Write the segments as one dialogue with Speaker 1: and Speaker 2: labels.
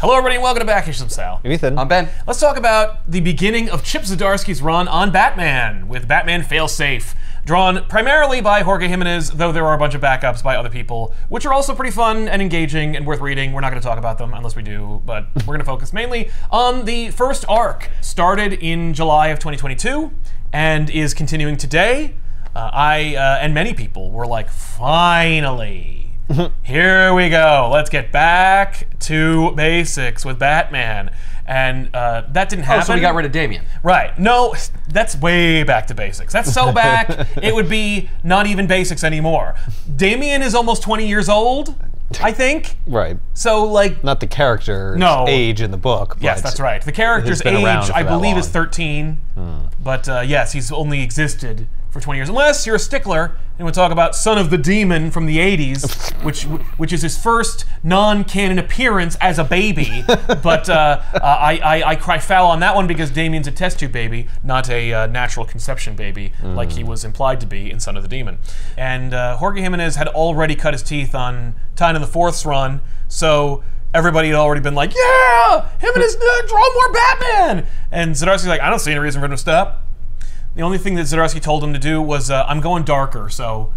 Speaker 1: Hello everybody and welcome to Back Issues of Sal.
Speaker 2: I'm Ethan.
Speaker 3: I'm Ben.
Speaker 1: Let's talk about the beginning of Chip Zdarsky's run on Batman with Batman Failsafe. Drawn primarily by Jorge Jimenez, though there are a bunch of backups by other people, which are also pretty fun and engaging and worth reading. We're not going to talk about them unless we do, but we're going to focus mainly on the first arc. Started in July of 2022 and is continuing today. I and many people were like, finally. Here we go. Let's get back to basics with Batman. And that didn't happen.
Speaker 3: Oh, so we got rid of Damian.
Speaker 1: Right. No, that's way back to basics. That's so back, it would be not even basics anymore. Damian is almost 20 years old, I think.
Speaker 2: Right.
Speaker 1: So, like...
Speaker 2: Not the character's age in the book.
Speaker 1: Yes, that's right. The character's age, I believe, is 13. But yes, he's only existed for 20 years. Unless you're a stickler, and we'll talk about Son of the Demon from the 80s, which is his first non-canon appearance as a baby. But I cry foul on that one because Damian's a test tube baby, not a natural conception baby, like he was implied to be in Son of the Demon. And Jorge Jimenez had already cut his teeth on Tyne of the Fourth's run, so everybody had already been like, yeah, Jimenez, draw more Batman! And Zdarsky's like, I don't see any reason for him to stop. The only thing that Zdarsky told him to do was, I'm going darker, so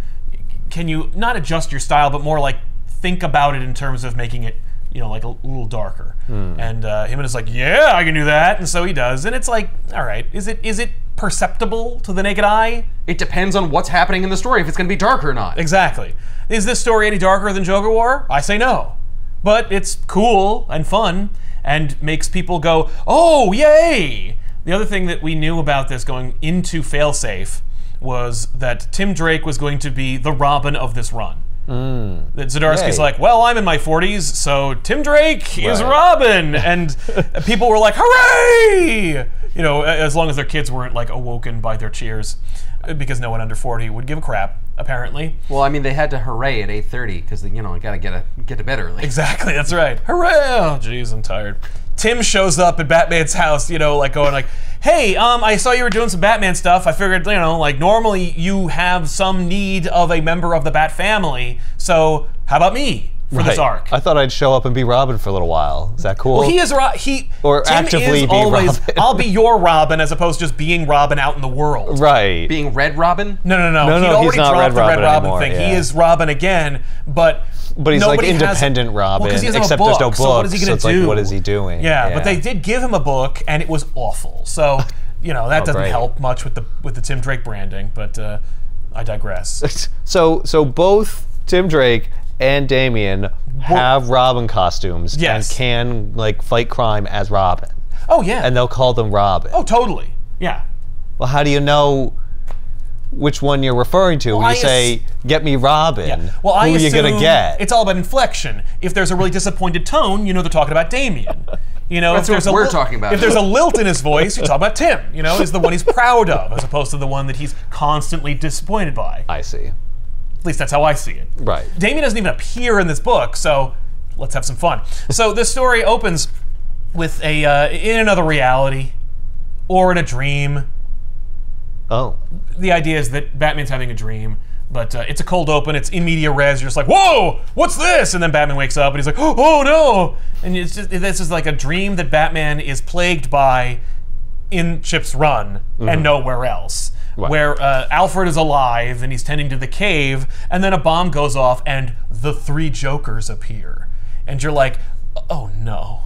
Speaker 1: can you not adjust your style, but more like think about it in terms of making it, you know, like a little darker. And Jimenez is like, yeah, I can do that, and so he does. And it's like, all right, is it perceptible to the naked eye?
Speaker 3: It depends on what's happening in the story, if it's going to be dark or not.
Speaker 1: Exactly. Is this story any darker than Joker War? I say no. But it's cool and fun and makes people go, oh, yay! The other thing that we knew about this going into Failsafe was that Tim Drake was going to be the Robin of this run. That Zdarsky's like, well, I'm in my 40s, so Tim Drake is Robin! And people were like, hooray! You know, as long as their kids weren't like awoken by their cheers, because no one under 40 would give a crap, apparently.
Speaker 3: Well, I mean, they had to hooray at 8:30 because, you know, gotta get to bed early.
Speaker 1: Exactly, that's right. Hooray! Oh, jeez, I'm tired. Tim shows up at Batman's house, you know, like going like, hey, I saw you were doing some Batman stuff. I figured, you know, like normally you have some need of a member of the Bat family, so how about me for this arc?
Speaker 2: I thought I'd show up and be Robin for a little while. Is that cool?
Speaker 1: Well, he is
Speaker 2: or
Speaker 1: Tim
Speaker 2: actively
Speaker 1: is
Speaker 2: be
Speaker 1: always,
Speaker 2: Robin.
Speaker 1: I'll be your Robin as opposed to just being Robin out in the world.
Speaker 2: Right.
Speaker 3: Being Red Robin?
Speaker 1: No.
Speaker 2: No,
Speaker 1: He'd already
Speaker 2: he's not
Speaker 1: dropped the Red Robin
Speaker 2: anymore,
Speaker 1: thing.
Speaker 2: yeah.
Speaker 1: He is Robin again, but
Speaker 2: he's like independent Robin,
Speaker 1: well, he doesn't have
Speaker 2: except
Speaker 1: a book,
Speaker 2: there's no book,
Speaker 1: so what is he gonna
Speaker 2: so
Speaker 1: do?
Speaker 2: Like, what is he doing?
Speaker 1: Yeah, but they did give him a book, and it was awful. So, you know, that doesn't help much with the Tim Drake branding, but I digress.
Speaker 2: So both Tim Drake and Damian have Robin costumes and can like fight crime as Robin.
Speaker 1: Oh, yeah.
Speaker 2: And they'll call them Robin.
Speaker 1: Oh, totally. Yeah.
Speaker 2: Well, how do you know which one you're referring to when you say, get me Robin? Well, who are you going to get?
Speaker 1: It's all about inflection. If there's a really disappointed tone, you know they're talking about Damian. You know,
Speaker 3: that's what we're talking about.
Speaker 1: If there's a lilt in his voice, you talk about Tim. You know, is the one he's proud of, as opposed to the one that he's constantly disappointed by.
Speaker 2: I see.
Speaker 1: At least that's how I see it.
Speaker 2: Right.
Speaker 1: Damian doesn't even appear in this book, so let's have some fun. So this story opens with in another reality, or in a dream.
Speaker 2: Oh.
Speaker 1: The idea is that Batman's having a dream, but it's a cold open, it's in media res, you're just like, whoa, what's this? And then Batman wakes up and he's like, oh no! And it's just, this is like a dream that Batman is plagued by in Chip's run and nowhere else. Right. Where Alfred is alive and he's tending to the cave, and then a bomb goes off and the three Jokers appear. And you're like, oh no,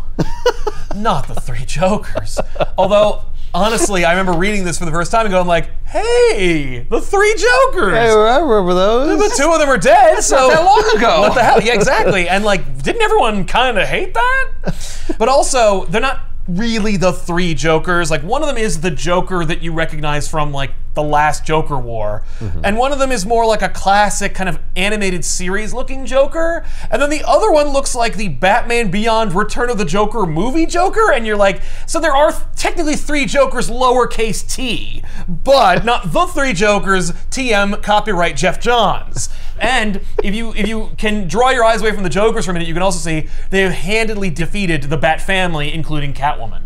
Speaker 1: not the three Jokers. Although, honestly, I remember reading this for the first time and going like, hey, the three Jokers!
Speaker 2: Hey, I remember those.
Speaker 1: But two of them are dead, so
Speaker 3: not that long ago.
Speaker 1: What the hell? Yeah, exactly. And like, didn't everyone kind of hate that? But also, they're not really the three Jokers. Like, one of them is the Joker that you recognize from like the last Joker War, and one of them is more like a classic kind of animated series looking Joker, and then the other one looks like the Batman Beyond Return of the Joker movie Joker, and you're like, so there are technically three Jokers lowercase t, but not the three Jokers, TM, copyright Jeff Johns. And if you can draw your eyes away from the Jokers for a minute, you can also see they have handedly defeated the Bat family, including Catwoman.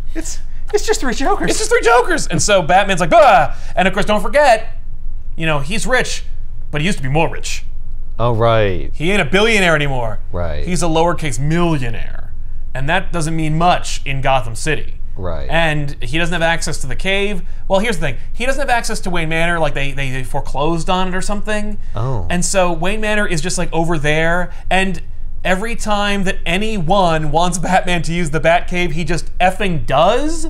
Speaker 3: It's just three Jokers.
Speaker 1: It's just three Jokers. And so Batman's like, bah! And of course, don't forget, you know, he's rich, but he used to be more rich.
Speaker 2: Oh, right.
Speaker 1: He ain't a billionaire anymore.
Speaker 2: Right.
Speaker 1: He's a lowercase millionaire. and that doesn't mean much in Gotham City.
Speaker 2: Right.
Speaker 1: And he doesn't have access to the cave. Well, here's the thing. He doesn't have access to Wayne Manor, like they foreclosed on it or something.
Speaker 2: Oh.
Speaker 1: And so Wayne Manor is just like over there, and every time that anyone wants Batman to use the Batcave, he just effing does.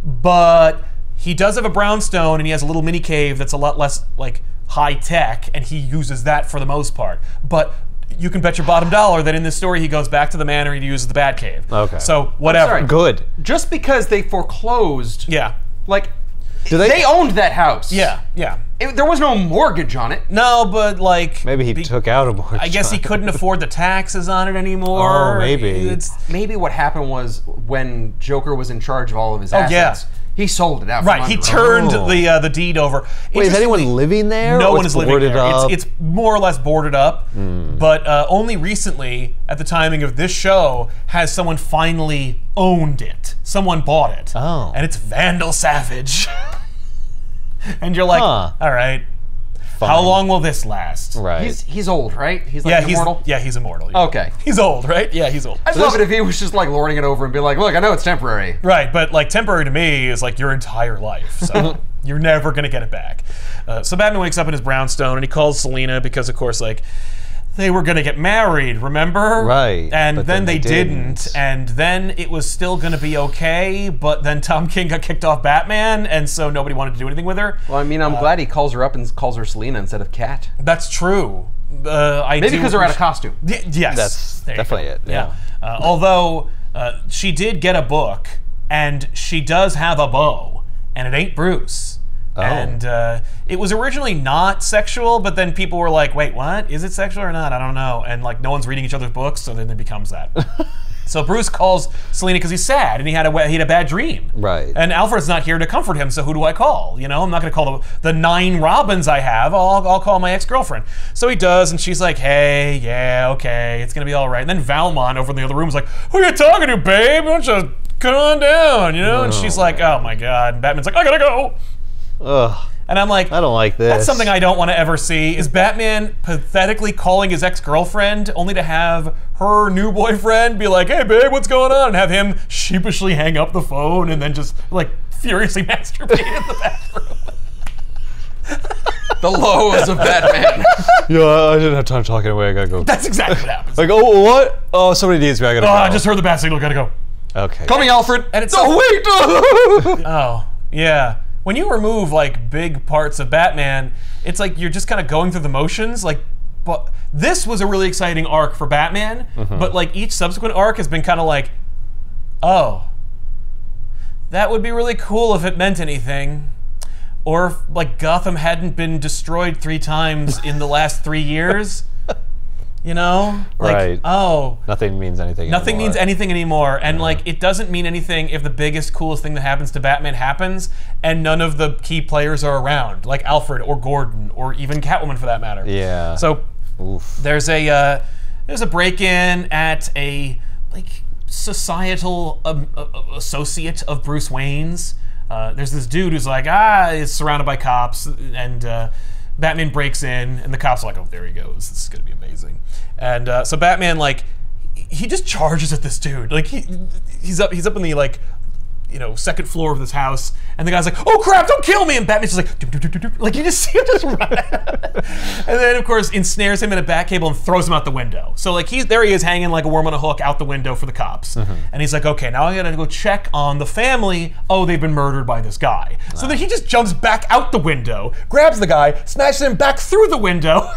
Speaker 1: But he does have a brownstone, and he has a little mini cave that's a lot less like high tech, and he uses that for the most part. But you can bet your bottom dollar that in this story he goes back to the manor and he uses the Batcave.
Speaker 2: Okay.
Speaker 1: So whatever.
Speaker 3: Sorry.
Speaker 2: Good.
Speaker 3: Just because they foreclosed,
Speaker 1: Yeah.
Speaker 3: like,
Speaker 2: they
Speaker 3: owned that house.
Speaker 1: Yeah. Yeah.
Speaker 3: There was no mortgage on it.
Speaker 1: No, but like
Speaker 2: Maybe he took out a mortgage.
Speaker 1: I guess he couldn't afford the taxes on it anymore.
Speaker 2: Oh, maybe.
Speaker 3: Maybe what happened was when Joker was in charge of all of his assets, he sold it out. from
Speaker 1: Right, he
Speaker 3: under
Speaker 1: turned
Speaker 3: him.
Speaker 1: the deed over.
Speaker 2: Wait, is anyone living there?
Speaker 1: No
Speaker 2: Or
Speaker 1: one
Speaker 2: it's
Speaker 1: is living
Speaker 2: boarded
Speaker 1: there.
Speaker 2: up?
Speaker 1: It's more or less boarded up, but only recently, at the timing of this show, has someone finally owned it. Someone bought it.
Speaker 2: Oh.
Speaker 1: And it's Vandal Savage. And you're like,
Speaker 2: Huh.
Speaker 1: all right,
Speaker 2: Fine.
Speaker 1: how long will this last?
Speaker 2: Right.
Speaker 3: He's old, right? He's like immortal?
Speaker 1: He's immortal.
Speaker 3: Okay.
Speaker 1: He's old, right? Yeah, he's old.
Speaker 3: I'd love it if he was just like lording it over and be like, look, I know it's temporary.
Speaker 1: Right, but like temporary to me is like your entire life, so you're never gonna get it back. So Batman wakes up in his brownstone and he calls Selina because, of course, like they were gonna get married, remember?
Speaker 2: Right,
Speaker 1: And
Speaker 2: but
Speaker 1: then
Speaker 2: then
Speaker 1: they
Speaker 2: they
Speaker 1: didn't,
Speaker 2: didn't.
Speaker 1: and then it was still gonna be okay, but then Tom King got kicked off Batman, and so nobody wanted to do anything with her.
Speaker 3: Well, I mean, I'm glad he calls her up and calls her Selina instead of Cat.
Speaker 1: That's true.
Speaker 3: Maybe because they're out of costume.
Speaker 1: Yes.
Speaker 2: That's
Speaker 1: There you
Speaker 2: definitely
Speaker 1: go.
Speaker 2: it, yeah.
Speaker 1: Although she did get a book, and she does have a bow, and it ain't Bruce.
Speaker 2: Oh.
Speaker 1: And it was originally not sexual, but then people were like, wait, what? Is it sexual or not? I don't know. And like no one's reading each other's books, so then it becomes that. So Bruce calls Selina because he's sad and he had a bad dream.
Speaker 2: Right.
Speaker 1: And Alfred's not here to comfort him, so who do I call? You know, I'm not going to call the 9 Robins I have. I'll call my ex-girlfriend. So he does, and she's like, hey, yeah, okay, it's going to be all right. And then Valmont over in the other room is like, who are you talking to, babe? Why don't you come on down, you know? And she's like, oh my God. And Batman's like, I gotta go.
Speaker 2: Ugh.
Speaker 1: And I'm like,
Speaker 2: I don't like this.
Speaker 1: That's something I don't want to ever see. Is Batman pathetically calling his ex-girlfriend only to have her new boyfriend be like, hey babe, what's going on? And have him sheepishly hang up the phone and then just like furiously masturbate in the bathroom.
Speaker 3: The lows of Batman.
Speaker 2: Yeah, I didn't have time to talk anyway. I gotta go.
Speaker 1: That's exactly what happens.
Speaker 2: Like, oh, what? Oh, somebody needs me. I gotta go.
Speaker 1: I just heard the bat signal, gotta go.
Speaker 2: Okay.
Speaker 3: Call me Alfred.
Speaker 1: And it's
Speaker 3: wait.
Speaker 1: Oh, yeah. When you remove like big parts of Batman, it's like you're just kind of going through the motions. Like, but this was a really exciting arc for Batman. But like each subsequent arc has been kind of like, oh, that would be really cool if it meant anything, or if like Gotham hadn't been destroyed 3 times in the last 3 years. You know, like,
Speaker 2: Right.
Speaker 1: oh,
Speaker 2: Nothing means anything.
Speaker 1: nothing
Speaker 2: anymore.
Speaker 1: means anything anymore, and like it doesn't mean anything if the biggest, coolest thing that happens to Batman happens, and none of the key players are around, like Alfred or Gordon or even Catwoman for that matter.
Speaker 2: Yeah.
Speaker 1: So
Speaker 2: Oof.
Speaker 1: there's a break-in at a like societal associate of Bruce Wayne's. There's this dude who's like is surrounded by cops, and Batman breaks in, and the cops are like, oh, there he goes. This is gonna be amazing. And so Batman, like, he just charges at this dude. Like he's up in the like, you know, second floor of this house, and the guy's like, oh crap, don't kill me! And Batman's just like, "Doop." Like you just see him just run. And then of course ensnares him in a bat cable and throws him out the window. So like there he is hanging like a worm on a hook out the window for the cops. And he's like, okay, now I gotta go check on the family. Oh, they've been murdered by this guy. So then he just jumps back out the window, grabs the guy, smashes him back through the window.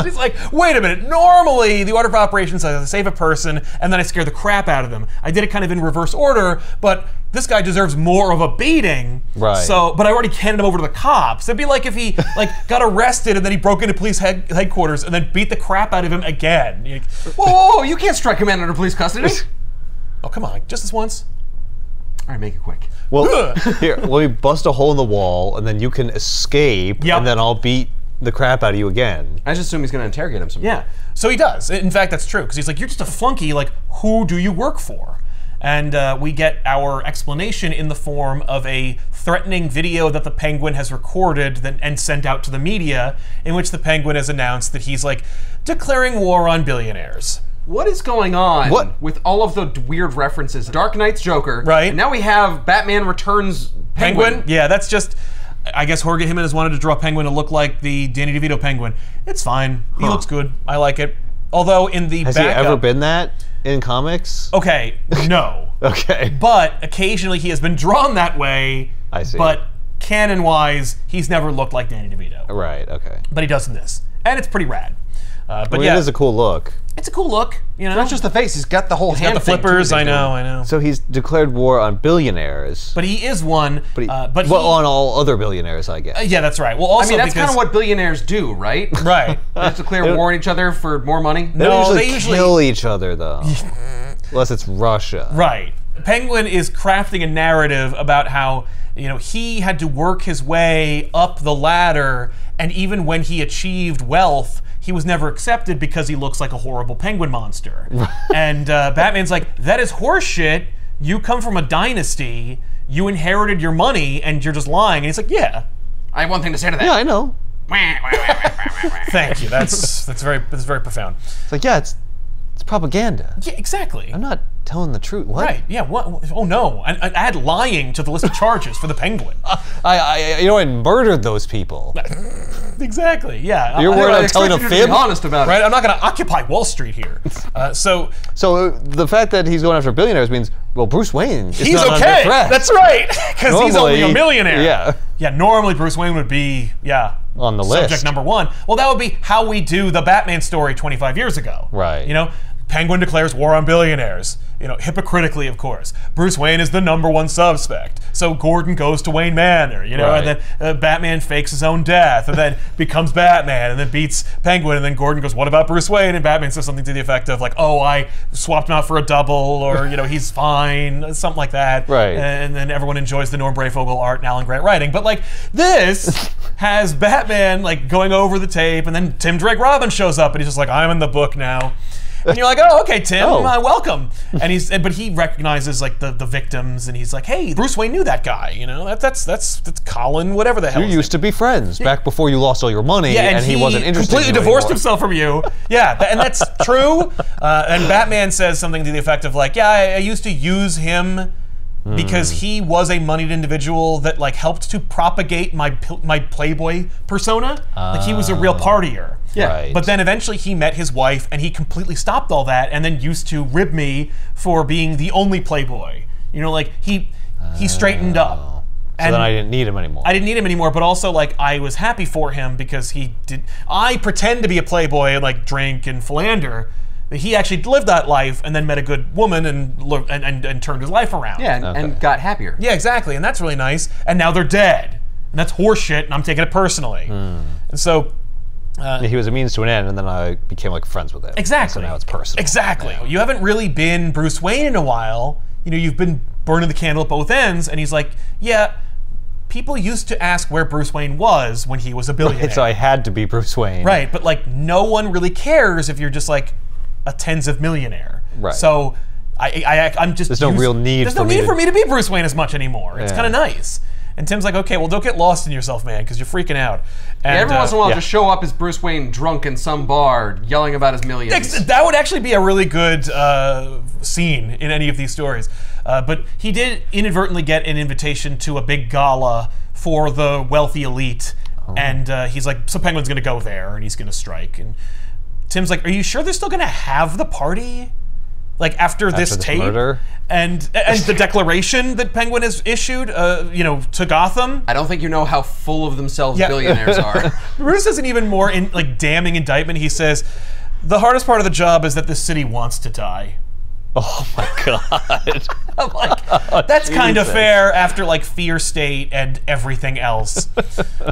Speaker 1: He's like, wait a minute, normally the order of operations is I save a person and then I scare the crap out of them. I did it kind of in reverse order, but this guy deserves more of a beating.
Speaker 2: Right.
Speaker 1: So, but I already handed him over to the cops. It'd be like if he like got arrested and then he broke into police headquarters and then beat the crap out of him again.
Speaker 3: Whoa, you can't strike a man under police custody.
Speaker 1: Oh, come on, just this once.
Speaker 3: All right, make it quick.
Speaker 2: Well, here, let me bust a hole in the wall, and then you can escape,
Speaker 1: Yep.
Speaker 2: and then I'll beat the crap out of you again.
Speaker 3: I just assume he's going to interrogate him some more.
Speaker 1: Yeah, so he does. In fact, that's true, because he's like, you're just a flunky, like, who do you work for? And we get our explanation in the form of a threatening video that the Penguin has recorded and sent out to the media, in which the Penguin has announced that he's, like, declaring war on billionaires.
Speaker 3: what is going on with all of the weird references? Dark Knight's Joker.
Speaker 1: Right.
Speaker 3: And now we have Batman Returns Penguin.
Speaker 1: Yeah, that's just... I guess Jorge Jimenez wanted to draw Penguin to look like the Danny DeVito Penguin. It's fine. He looks good. I like it. Although in the
Speaker 2: Has he ever been that in comics?
Speaker 1: Okay, no.
Speaker 2: Okay.
Speaker 1: But occasionally he has been drawn that way.
Speaker 2: I see.
Speaker 1: But canon-wise, he's never looked like Danny DeVito.
Speaker 2: Right, okay.
Speaker 1: But he does in this. And it's pretty rad. But
Speaker 2: I mean, it is a cool look.
Speaker 1: It's a cool look, you know.
Speaker 3: Not just the face; he's got the whole hand.
Speaker 1: Got the flippers. I know.
Speaker 2: So he's declared war on billionaires.
Speaker 1: But he is one. But
Speaker 2: on all other billionaires, I guess.
Speaker 1: Yeah, that's right. Well, also
Speaker 3: I mean, that's kind of what billionaires do, right?
Speaker 1: Right.
Speaker 3: They just declare war on each other for more money.
Speaker 2: No, they usually kill each other though, unless it's Russia.
Speaker 1: Right. Penguin is crafting a narrative about how he had to work his way up the ladder, and even when he achieved wealth, he was never accepted because he looks like a horrible penguin monster. And Batman's like, that is horseshit. You come from a dynasty. You inherited your money, and you're just lying. And he's like, yeah.
Speaker 3: I have one thing to say to that.
Speaker 2: Yeah, I know.
Speaker 1: Thank you. That's very profound.
Speaker 2: It's like, yeah, it's propaganda.
Speaker 1: Yeah, exactly.
Speaker 2: I'm not telling the truth. What?
Speaker 1: Right. Yeah. What? Oh no! I add lying to the list of charges for the Penguin.
Speaker 2: I murdered those people.
Speaker 1: Exactly. Yeah.
Speaker 2: You're worried I'm telling a fib?
Speaker 3: Be honest about it.
Speaker 1: Right. I'm not going to occupy Wall Street here. So
Speaker 2: the fact that he's going after billionaires means, well, Bruce Wayne is
Speaker 1: he's
Speaker 2: not
Speaker 1: okay.
Speaker 2: under threat.
Speaker 1: That's right. Because he's only a millionaire.
Speaker 2: Yeah.
Speaker 1: Yeah. Normally Bruce Wayne would be
Speaker 2: on the
Speaker 1: subject
Speaker 2: list.
Speaker 1: number one. Well, that would be how we do the Batman story 25 years ago.
Speaker 2: Right.
Speaker 1: Penguin declares war on billionaires. Hypocritically, of course. Bruce Wayne is the #1 suspect. So Gordon goes to Wayne Manor,
Speaker 2: right.
Speaker 1: and then Batman fakes his own death, and then becomes Batman, and then beats Penguin, and then Gordon goes, what about Bruce Wayne? And Batman says something to the effect of like, oh, I swapped him out for a double, or he's fine, something like that.
Speaker 2: Right.
Speaker 1: And then everyone enjoys the Norm Brayfogle art and Alan Grant writing. But like this has Batman like going over the tape, and then Tim Drake Robin shows up, and he's just like, I'm in the book now. And you're like, oh, okay, Tim, welcome. And but he recognizes like the victims, and he's like, hey, Bruce Wayne knew that guy. That's Colin, whatever the hell.
Speaker 2: You used to be friends back before you lost all your money,
Speaker 1: yeah,
Speaker 2: and he wasn't interested.
Speaker 1: Completely divorced himself from you. Yeah, and that's true. And Batman says something to the effect of like, yeah, I used to use him because he was a moneyed individual that like helped to propagate my Playboy persona. Like he was a real partier.
Speaker 3: Yeah.
Speaker 2: Right.
Speaker 1: But then eventually he met his wife, and he completely stopped all that, and then used to rib me for being the only Playboy. Like he straightened up.
Speaker 2: So then I didn't need him anymore.
Speaker 1: I didn't need him anymore, but also like I was happy for him because I pretend to be a Playboy and like drink and philander. He actually lived that life and then met a good woman and turned his life around.
Speaker 3: Yeah, and got happier.
Speaker 1: Yeah, exactly, and that's really nice. And now they're dead, and that's horseshit, and I'm taking it personally. And so.
Speaker 2: He was a means to an end, and then I became like friends with him.
Speaker 1: Exactly.
Speaker 2: So now it's personal.
Speaker 1: Exactly. Yeah. You haven't really been Bruce Wayne in a while. You've been burning the candle at both ends, and he's like, yeah, people used to ask where Bruce Wayne was when he was a billionaire.
Speaker 2: Right, so I had to be Bruce Wayne.
Speaker 1: Right, but like no one really cares if you're just like a tens of millionaire.
Speaker 2: Right.
Speaker 1: So I'm just...
Speaker 2: There's no real need
Speaker 1: for me to be Bruce Wayne as much anymore. It's kind of nice. And Tim's like, okay, well, don't get lost in yourself, man, because you're freaking out. And,
Speaker 3: every once in a while, just show up as Bruce Wayne drunk in some bar, yelling about his millions.
Speaker 1: That would actually be a really good scene in any of these stories. But he did inadvertently get an invitation to a big gala for the wealthy elite. And he's like, so Penguin's going to go there, and he's going to strike. And Tim's like, are you sure they're still going to have the party? Like after this tape
Speaker 2: murder?
Speaker 1: and the declaration that Penguin has issued, to Gotham.
Speaker 3: I don't think you know how full of themselves billionaires are.
Speaker 1: Bruce has an even more damning indictment. He says, the hardest part of the job is that the city wants to die.
Speaker 2: Oh my God.
Speaker 1: I'm like, that's kind of fair after like Fear State and everything else.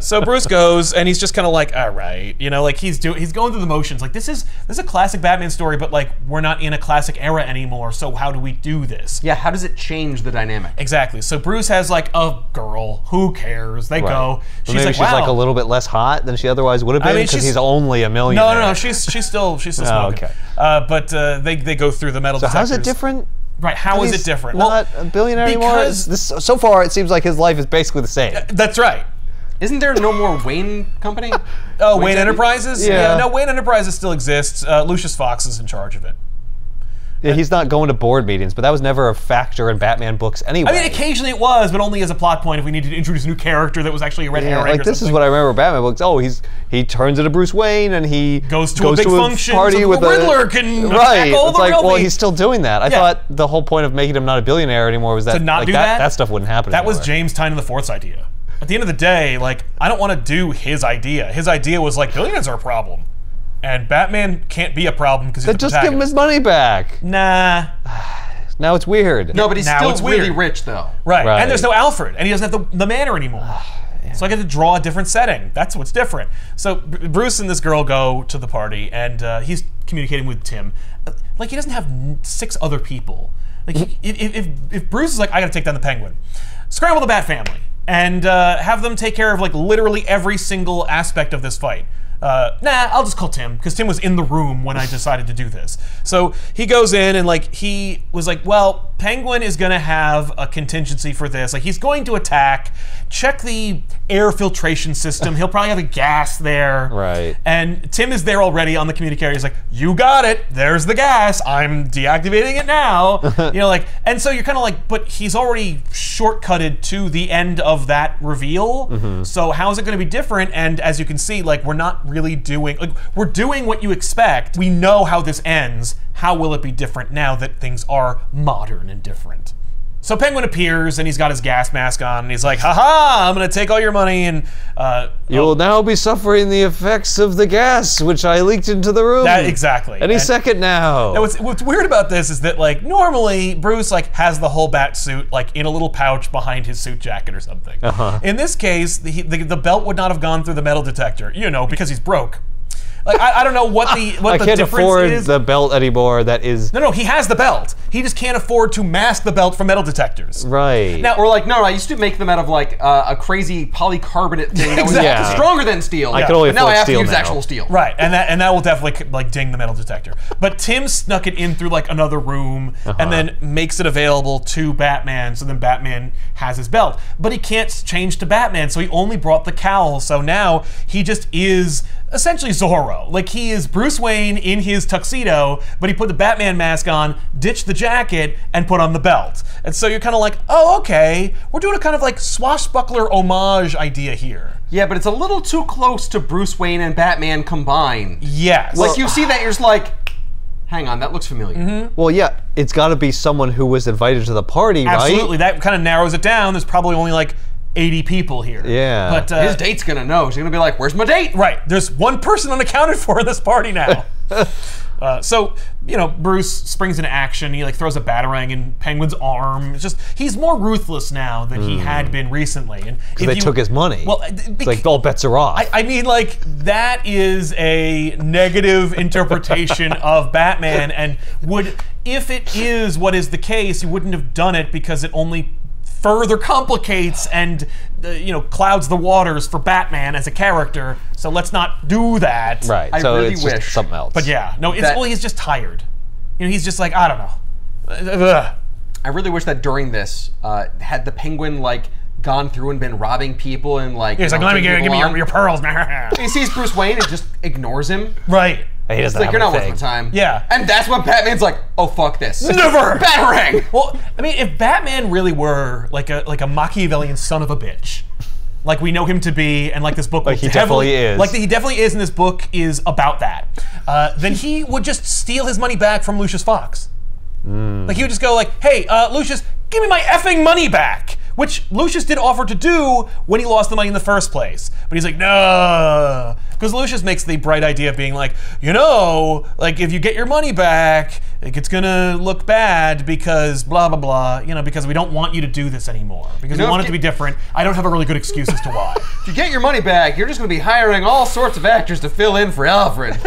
Speaker 1: So Bruce goes, and he's just kind of like, all right, like he's going through the motions. Like this is a classic Batman story, but like we're not in a classic era anymore. So how do we do this?
Speaker 3: Yeah, how does it change the dynamic?
Speaker 1: Exactly. So Bruce has like a girl. Who cares? They go.
Speaker 2: She's like a little bit less hot than she otherwise would have been because he's only a millionaire.
Speaker 1: No. She's still smoking. Oh, okay. But they go through the metal detectors.
Speaker 2: How's it different?
Speaker 1: Right, how is it different?
Speaker 2: Not a billionaire anymore? So far, it seems like his life is basically the same.
Speaker 1: That's right.
Speaker 3: Isn't there no more Wayne Company?
Speaker 1: Oh, Wayne Enterprises?
Speaker 2: Yeah.
Speaker 1: No, Wayne Enterprises still exists. Lucius Fox is in charge of it.
Speaker 2: Yeah, he's not going to board meetings, but that was never a factor in Batman books anyway.
Speaker 1: I mean, occasionally it was, but only as a plot point if we needed to introduce a new character that was actually a red herring.
Speaker 2: Like this is what I remember Batman books. Oh, he turns into Bruce Wayne and he
Speaker 1: goes to a big function
Speaker 2: party
Speaker 1: so
Speaker 2: with
Speaker 1: the Riddler can attack all
Speaker 2: it's
Speaker 1: the
Speaker 2: like,
Speaker 1: real
Speaker 2: well, he's still doing that. I thought the whole point of making him not a billionaire anymore was that
Speaker 1: to not
Speaker 2: like,
Speaker 1: do
Speaker 2: that stuff wouldn't happen.
Speaker 1: That
Speaker 2: anymore.
Speaker 1: was James Tynion IV's idea. At the end of the day, like, I don't want to do his idea. His idea was like, billionaires are a problem. And Batman can't be a problem because he's the
Speaker 2: just give him his money back.
Speaker 1: Nah.
Speaker 2: Now it's weird.
Speaker 3: No, but he's still really rich, though.
Speaker 1: Right. And there's no Alfred, and he doesn't have the manor anymore. So I get to draw a different setting. That's what's different. So Bruce and this girl go to the party, and he's communicating with Tim. Like, he doesn't have 6 other people. Like, if Bruce is like, I gotta take down the Penguin, scramble the Bat family, and have them take care of, like, literally every single aspect of this fight. Nah, I'll just call Tim, because Tim was in the room when I decided to do this. So he goes in and like he was like, well, Penguin is gonna have a contingency for this. Like, he's going to attack, check the air filtration system. He'll probably have a gas there.
Speaker 2: Right.
Speaker 1: And Tim is there already on the communicator. He's like, you got it, there's the gas, I'm deactivating it now. You know, like, and so you're kind of like, but he's already shortcutted to the end of that reveal. So how is it gonna be different? And as you can see, like, we're not really doing, like, we're doing what you expect. We know how this ends. How will it be different now that things are modern and different? So Penguin appears and he's got his gas mask on and he's like, haha, I'm gonna take all your money and
Speaker 2: you will now be suffering the effects of the gas which I leaked into the room.
Speaker 1: Exactly.
Speaker 2: Any second now.
Speaker 1: Now what's weird about this is that, like, normally Bruce like has the whole bat suit like in a little pouch behind his suit jacket or something. In this case, the belt would not have gone through the metal detector, you know, because he's broke. Like, I don't know what the difference is.
Speaker 2: I can't afford the belt anymore. That is
Speaker 1: no, he has the belt. He just can't afford to mask the belt from metal detectors.
Speaker 2: Right.
Speaker 3: Now, or like, no, I used to make them out of like a crazy polycarbonate thing that was stronger than steel.
Speaker 2: I can only afford
Speaker 3: now I have to
Speaker 2: steel
Speaker 3: use
Speaker 2: now.
Speaker 3: actual steel.
Speaker 1: Right, and that will definitely like ding the metal detector. But Tim snuck it in through like another room and then makes it available to Batman. So then Batman has his belt, but he can't change to Batman. So he only brought the cowl. So now he just is essentially Zorro. Like, he is Bruce Wayne in his tuxedo, but he put the Batman mask on, ditched the jacket, and put on the belt. And so you're kind of like, oh, okay, we're doing a kind of like swashbuckler homage idea here.
Speaker 3: Yeah, but it's a little too close to Bruce Wayne and Batman combined.
Speaker 1: Yes.
Speaker 3: Like, you see that, you're just like, hang on, that looks familiar.
Speaker 2: Well, yeah, it's got to be someone who was invited to the party, right?
Speaker 1: Absolutely, that kind of narrows it down. There's probably only like 80 people here.
Speaker 2: Yeah.
Speaker 1: But
Speaker 3: his date's gonna know. She's gonna be like, where's my date?
Speaker 1: Right. There's one person unaccounted for in this party now. So, you know, Bruce springs into action. He like throws a batarang in Penguin's arm. It's just, he's more ruthless now than he had been recently. And
Speaker 2: because they took his money.
Speaker 1: Well,
Speaker 2: it's like all bets are off.
Speaker 1: I mean, like, that is a negative interpretation of Batman, and if it is what is the case, he wouldn't have done it because it only further complicates and you know, clouds the waters for Batman as a character. So let's not do that.
Speaker 2: Right.
Speaker 3: I
Speaker 2: so
Speaker 3: really
Speaker 2: it's
Speaker 3: wish.
Speaker 2: Just something else.
Speaker 1: But yeah, no, well, he's just tired. You know, he's just like, I don't know. Ugh.
Speaker 3: I really wish that during this, had the Penguin like gone through and been robbing people and like.
Speaker 1: He's like, let me give me your pearls.
Speaker 3: He sees Bruce Wayne and just ignores him.
Speaker 1: Right.
Speaker 2: He doesn't
Speaker 3: like,
Speaker 2: have
Speaker 3: you're not worth
Speaker 2: anything.
Speaker 3: my time.
Speaker 1: Yeah.
Speaker 3: And that's when Batman's like, oh, fuck this.
Speaker 1: Never!
Speaker 3: Batarang!
Speaker 1: Well, I mean, if Batman really were like a Machiavellian son of a bitch, like we know him to be, and like this book
Speaker 2: he definitely is.
Speaker 1: Like he definitely is, and this book is about that, then he would just steal his money back from Lucius Fox. Like, he would just go like, hey, Lucius, give me my effing money back! Which Lucius did offer to do when he lost the money in the first place. But he's like, no. Because Lucius makes the bright idea of being like, you know, like, if you get your money back, like, it's gonna look bad because blah, blah, blah, you know, because we don't want you to do this anymore. Because we want it to be different. I don't have a really good excuse as to why.
Speaker 3: If you get your money back, you're just gonna be hiring all sorts of actors to fill in for Alfred.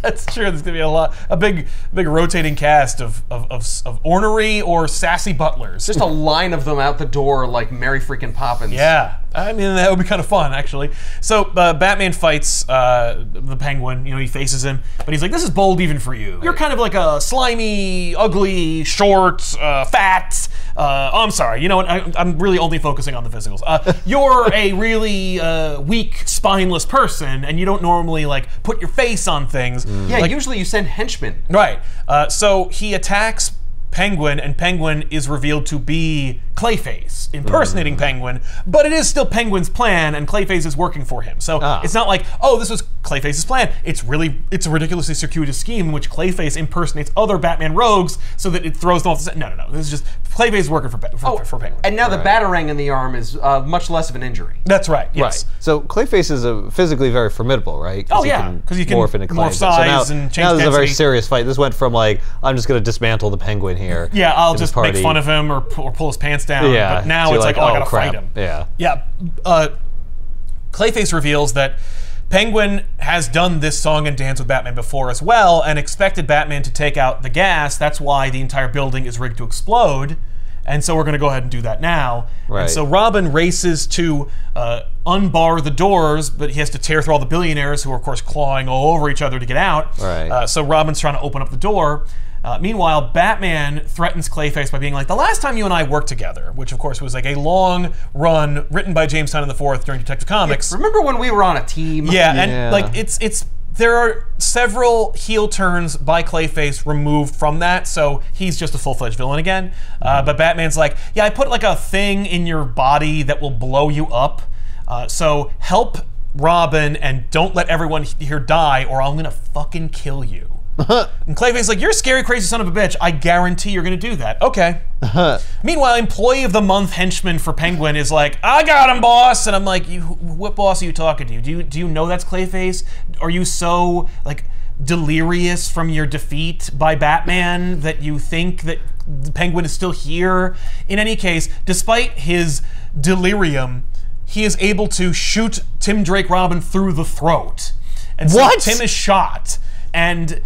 Speaker 1: That's true. There's gonna be a big rotating cast of ornery or sassy butlers.
Speaker 3: Just a line of them out the door like Mary freaking Poppins.
Speaker 1: Yeah. I mean, that would be kind of fun, actually. So Batman fights the Penguin. You know, he faces him, but he's like, "This is bold even for you. You're kind of like a slimy, ugly, short, fat. I'm sorry. You know what? I'm really only focusing on the physicals. You're a really weak, spineless person, and you don't normally like put your face on things.
Speaker 3: Yeah,
Speaker 1: like,
Speaker 3: usually you send henchmen.
Speaker 1: Right. So he attacks Penguin, and Penguin is revealed to be Clayface, impersonating Penguin, but it is still Penguin's plan, and Clayface is working for him. So it's not like, oh, this was Clayface's plan. It's a ridiculously circuitous scheme in which Clayface impersonates other Batman rogues so that it throws them off the set. No. This is just Clayface working for Penguin.
Speaker 3: And now the batarang in the arm is much less of an injury.
Speaker 1: That's right. Yes.
Speaker 2: Right. So Clayface is physically very formidable, right?
Speaker 1: Oh yeah, because you can morph into Clayface. Size and change
Speaker 2: now this
Speaker 1: density.
Speaker 2: is a very serious fight. This went from like, I'm just going to dismantle the Penguin here.
Speaker 1: Yeah, I'll just make fun of him or pull his pants down.
Speaker 2: Yeah.
Speaker 1: But now it's like, oh, I gotta
Speaker 2: crap.
Speaker 1: fight him.
Speaker 2: Yeah.
Speaker 1: Yeah. Clayface reveals that Penguin has done this song and dance with Batman before as well, and expected Batman to take out the gas. That's why the entire building is rigged to explode. And so we're going to go ahead and do that now.
Speaker 2: Right.
Speaker 1: And so Robin races to unbar the doors, but he has to tear through all the billionaires who are, of course, clawing all over each other to get out.
Speaker 2: Right.
Speaker 1: So Robin's trying to open up the door. Meanwhile, Batman threatens Clayface by being like, the last time you and I worked together, which of course was like a long run written by James Tynion IV during Detective Comics.
Speaker 3: Yeah, remember when we were on a team?
Speaker 1: Yeah, and like there are several heel turns by Clayface removed from that, so he's just a full-fledged villain again. But Batman's like, yeah, I put like a thing in your body that will blow you up. So help Robin and don't let everyone here die, or I'm gonna fucking kill you. And Clayface's like, you're a scary, crazy son of a bitch. I guarantee you're gonna do that. Okay. Meanwhile, Employee of the Month henchman for Penguin is like, I got him, boss. And I'm like, what boss are you talking to? Do you know that's Clayface? Are you so like delirious from your defeat by Batman that you think that Penguin is still here? In any case, despite his delirium, he is able to shoot Tim Drake Robin through the throat. And so Tim is shot. And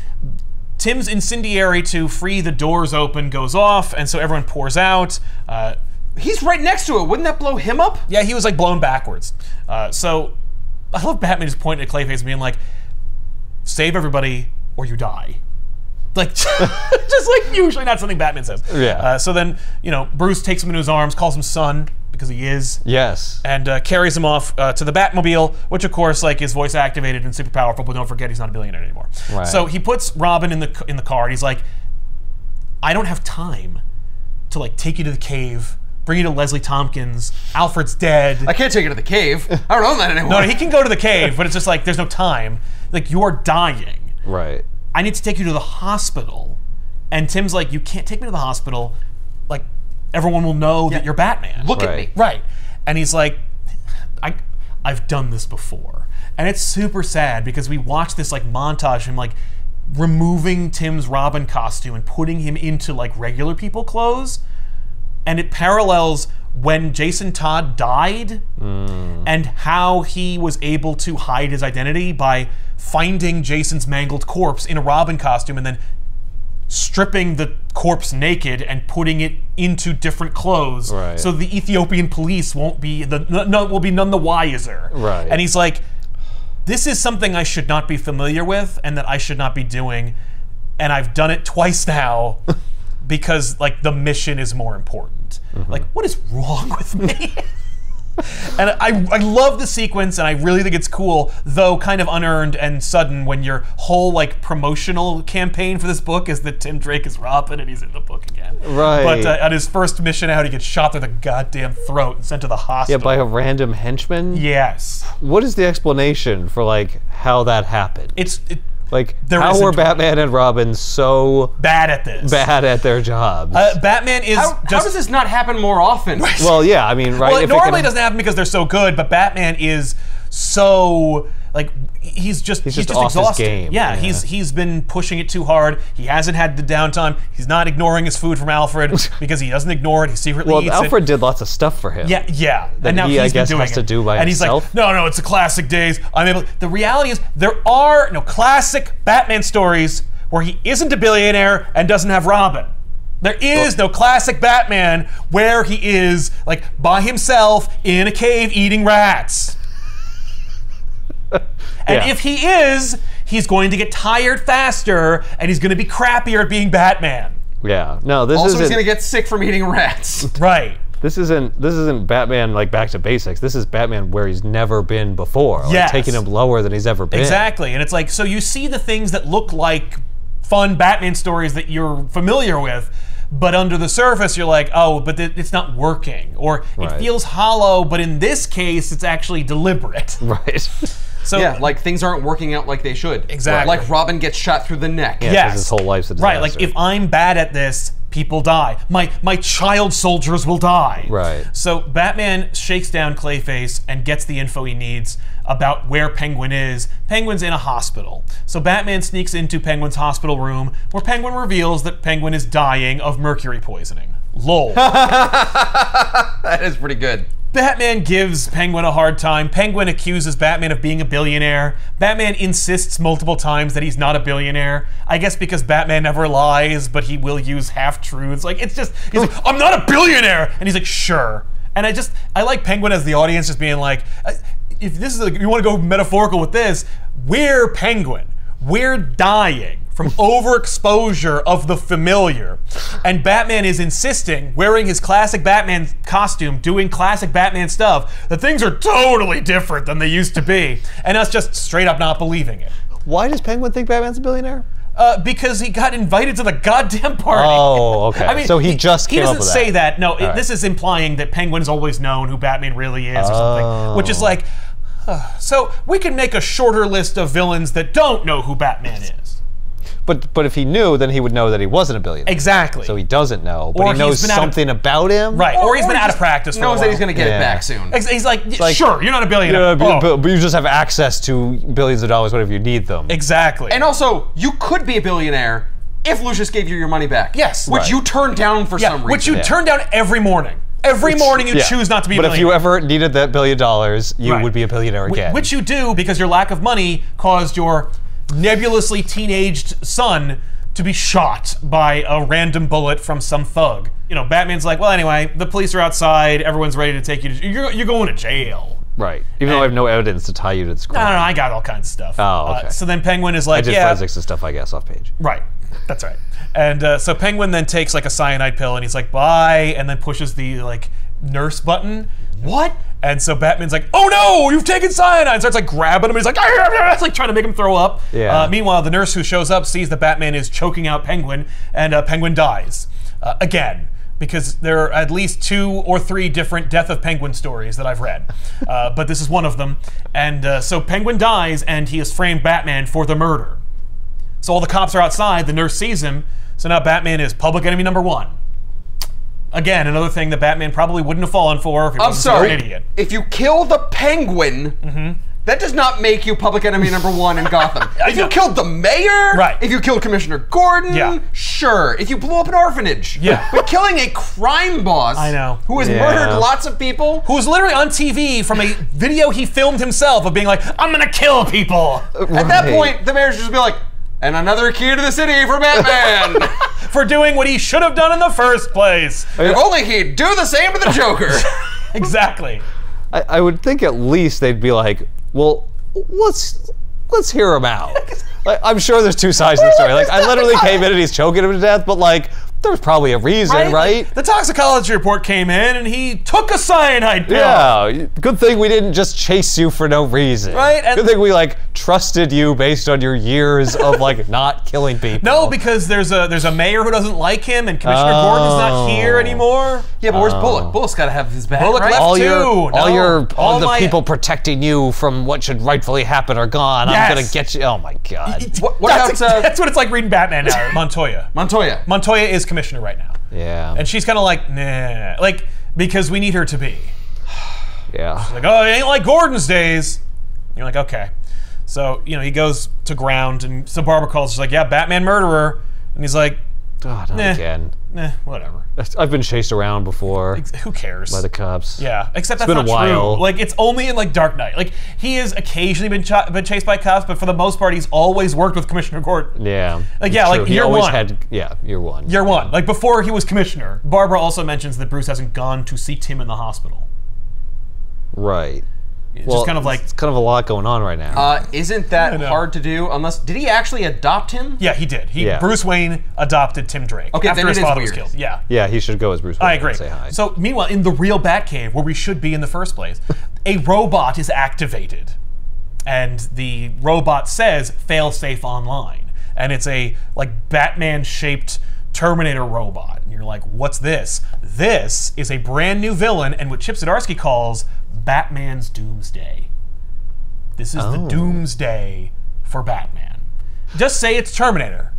Speaker 1: Tim's incendiary to free the doors open goes off, and so everyone pours out.
Speaker 3: He's right next to it. Wouldn't that blow him up?
Speaker 1: Yeah, he was like blown backwards. So I love Batman just pointing at Clayface and being like, save everybody or you die. Like, just like usually not something Batman says.
Speaker 2: Yeah.
Speaker 1: So then, Bruce takes him into his arms, calls him son, because he is.
Speaker 2: Yes.
Speaker 1: And carries him off to the Batmobile, which of course like is voice activated and super powerful, but don't forget he's not a billionaire anymore.
Speaker 2: Right.
Speaker 1: So he puts Robin in the car and he's like, I don't have time to like take you to the cave, bring you to Leslie Tompkins, Alfred's dead.
Speaker 3: I can't take you to the cave. I don't own that anymore.
Speaker 1: No, he can go to the cave, but it's just like there's no time. Like, you are dying.
Speaker 2: Right.
Speaker 1: I need to take you to the hospital. And Tim's like, you can't take me to the hospital. Like, everyone will know that you're Batman.
Speaker 3: Look at me.
Speaker 1: Right. And he's like, I've done this before. And it's super sad because we watch this like montage of him like removing Tim's Robin costume and putting him into like regular people clothes. And it parallels when Jason Todd died and how he was able to hide his identity by finding Jason's mangled corpse in a Robin costume and then stripping the corpse naked and putting it into different clothes,
Speaker 2: right.
Speaker 1: So the Ethiopian police will be none the wiser.
Speaker 2: Right.
Speaker 1: And he's like, this is something I should not be familiar with and that I should not be doing, and I've done it twice now because like the mission is more important. Like, what is wrong with me? And I love the sequence, and I really think it's cool, though kind of unearned and sudden when your whole like promotional campaign for this book is that Tim Drake is Robin and he's in the book again.
Speaker 2: Right.
Speaker 1: But at his first mission out, he gets shot through the goddamn throat and sent to the hospital.
Speaker 2: Yeah, by a random henchman?
Speaker 1: Yes.
Speaker 2: What is the explanation for like how that happened? Like, how were Batman and Robin so
Speaker 1: bad at this?
Speaker 2: Bad at their jobs?
Speaker 1: Batman is
Speaker 3: how does this not happen more often?
Speaker 2: Well, yeah, I mean, right?
Speaker 1: Well, it normally doesn't happen because they're so good, but Batman is so like he's just
Speaker 2: off
Speaker 1: exhausted.
Speaker 2: His game.
Speaker 1: Yeah, he's been pushing it too hard. He hasn't had the downtime. He's not ignoring his food from Alfred because he doesn't ignore it. He secretly eats
Speaker 2: Alfred did lots of stuff for him.
Speaker 1: Yeah.
Speaker 2: That
Speaker 1: and now
Speaker 2: he,
Speaker 1: he's
Speaker 2: I guess,
Speaker 1: been doing
Speaker 2: has to do by
Speaker 1: and
Speaker 2: himself.
Speaker 1: He's like, no, it's the classic days. I'm able. The reality is there are no classic Batman stories where he isn't a billionaire and doesn't have Robin. There is no classic Batman where he is like by himself in a cave eating rats. And if he is, he's going to get tired faster, and he's going to be crappier at being Batman.
Speaker 2: Yeah. No, this
Speaker 3: also, he's going to get sick from eating rats.
Speaker 1: Right.
Speaker 2: This isn't Batman like back to basics. This is Batman where he's never been before. Like, taking him lower than he's ever been.
Speaker 1: Exactly. And it's like, so you see the things that look like fun Batman stories that you're familiar with, but under the surface you're like, oh, but it's not working. Or it feels hollow, but in this case it's actually deliberate.
Speaker 2: Right.
Speaker 1: So,
Speaker 3: yeah, like things aren't working out like they should.
Speaker 1: Exactly.
Speaker 3: Like Robin gets shot through the neck.
Speaker 2: Yeah, yes. His whole life's a disaster.
Speaker 1: Right, like if I'm bad at this, people die. My child soldiers will die.
Speaker 2: Right.
Speaker 1: So Batman shakes down Clayface and gets the info he needs about where Penguin is. Penguin's in a hospital. So Batman sneaks into Penguin's hospital room where Penguin reveals that Penguin is dying of mercury poisoning. Lol.
Speaker 3: That is pretty good.
Speaker 1: Batman gives Penguin a hard time. Penguin accuses Batman of being a billionaire. Batman insists multiple times that he's not a billionaire. I guess because Batman never lies, but he will use half-truths. Like, it's just, he's like, I'm not a billionaire! And he's like, sure. And I like Penguin as the audience just being like, if this is you want to go metaphorical with this, we're Penguin. We're dying from overexposure of the familiar. And Batman is insisting, wearing his classic Batman costume, doing classic Batman stuff, that things are totally different than they used to be. And us just straight up not believing it.
Speaker 2: Why does Penguin think Batman's a billionaire?
Speaker 1: Because he got invited to the goddamn party.
Speaker 2: Oh, okay.
Speaker 1: I mean,
Speaker 2: so he just came up with that.
Speaker 1: He doesn't say that. No, this is implying that Penguin's always known who Batman really is or something. Which is like, so we can make a shorter list of villains that don't know who Batman is.
Speaker 2: But if he knew, then he would know that he wasn't a billionaire.
Speaker 1: Exactly.
Speaker 2: So he doesn't know, but he knows something about him.
Speaker 1: Right. Or he's been out of practice for a while.
Speaker 3: Knows that he's going to get it back soon.
Speaker 1: He's like, sure, you're not a billionaire.
Speaker 2: Yeah, but you just have access to billions of dollars whenever you need them.
Speaker 1: Exactly.
Speaker 3: And also, you could be a billionaire if Lucius gave you your money back.
Speaker 1: Yes.
Speaker 3: Which you turned down for some reason.
Speaker 1: Which you turn down every morning. Every morning you choose not to be a billionaire.
Speaker 2: But if you ever needed that $1 billion, you would be a billionaire again.
Speaker 1: Which you do because your lack of money caused your nebulously teenaged son to be shot by a random bullet from some thug. You know, Batman's like, well, anyway, the police are outside, everyone's ready to take you to you're going to jail.
Speaker 2: Right. Even though I have no evidence to tie you to this crime.
Speaker 1: No, I got all kinds of stuff.
Speaker 2: Oh, okay.
Speaker 1: So then Penguin is like,
Speaker 2: I did forensics and stuff, I guess, off page.
Speaker 1: Right. That's right. And so Penguin then takes like a cyanide pill and he's like, bye, and then pushes the like nurse button. What? And so Batman's like, oh no, you've taken cyanide! And starts like grabbing him, and he's like, it's like trying to make him throw up.
Speaker 2: Yeah.
Speaker 1: Meanwhile, the nurse who shows up sees that Batman is choking out Penguin, and Penguin dies. Again, because there are at least 2 or 3 different Death of Penguin stories that I've read. But this is one of them. And so Penguin dies, and he has framed Batman for the murder. So all the cops are outside, the nurse sees him, so now Batman is public enemy number 1. Again, another thing that Batman probably wouldn't have fallen for if he wasn't an idiot.
Speaker 3: If you kill the Penguin, that does not make you public enemy number 1 in Gotham. If you killed the mayor, if you killed Commissioner Gordon, sure. If you blew up an orphanage, but killing a crime boss, who has murdered lots of people,
Speaker 1: who was literally on TV from a video he filmed himself of being like, I'm gonna kill people.
Speaker 3: At that point, the mayor should just be like, and another key to the city for Batman.
Speaker 1: For doing what he should have done in the first place.
Speaker 3: If only he'd do the same to the Joker.
Speaker 1: Exactly.
Speaker 2: I would think at least they'd be like, well, let's hear him out. Like, I'm sure there's 2 sides to the story. Like, I literally came in and he's choking him to death, but like, there's probably a reason, right?
Speaker 1: The toxicology report came in and he took a cyanide pill.
Speaker 2: Yeah, good thing we didn't just chase you for no reason.
Speaker 1: Right? And
Speaker 2: good thing we like trusted you based on your years of like not killing people.
Speaker 1: No, because there's a mayor who doesn't like him and Commissioner Gordon's not here anymore.
Speaker 3: Yeah, but where's Bullock? Bullock's got to have his back,
Speaker 1: Bullock
Speaker 3: right?
Speaker 1: left
Speaker 2: all the people protecting you from what should rightfully happen are gone.
Speaker 1: Yes.
Speaker 2: I'm gonna get you. Oh my God.
Speaker 1: That's what it's like reading Batman now. Montoya. Montoya is commissioner right now.
Speaker 2: Yeah.
Speaker 1: And she's kind of like, nah, like because we need her to be.
Speaker 2: Yeah.
Speaker 1: She's like, oh, it ain't like Gordon's days. And you're like, okay. So, you know, he goes to ground and so Barbara calls, she's like, yeah, Batman murderer. And he's like,
Speaker 2: God, not again.
Speaker 1: Whatever.
Speaker 2: I've been chased around before.
Speaker 1: Who cares?
Speaker 2: By the cops.
Speaker 1: Yeah, except that's
Speaker 2: been
Speaker 1: not
Speaker 2: a while.
Speaker 1: true. Like, it's only in, like, Dark Knight. Like, he has occasionally been chased by cops, but for the most part, he's always worked with Commissioner Gordon.
Speaker 2: Yeah.
Speaker 1: Like, yeah, like, year one.
Speaker 2: Year one.
Speaker 1: Year one. Like, before he was commissioner. Barbara also mentions that Bruce hasn't gone to see Tim in the hospital.
Speaker 2: Right.
Speaker 1: It's just kind of like...
Speaker 2: It's kind of a lot going on right now.
Speaker 3: Isn't that hard to do? Unless... Did he actually adopt him?
Speaker 1: Yeah, he did. Bruce Wayne adopted Tim Drake after his father was killed. Yeah.
Speaker 2: Yeah, he should go as Bruce Wayne.
Speaker 1: I agree.
Speaker 2: And say hi.
Speaker 1: So, meanwhile, in the real Batcave, where we should be in the first place, a robot is activated. And the robot says, Failsafe online. And it's a, like, Batman-shaped Terminator robot. And you're like, what's this? This is a brand new villain, and what Chip Zdarsky calls Batman's Doomsday. This is the Doomsday for Batman. Just say it's Terminator.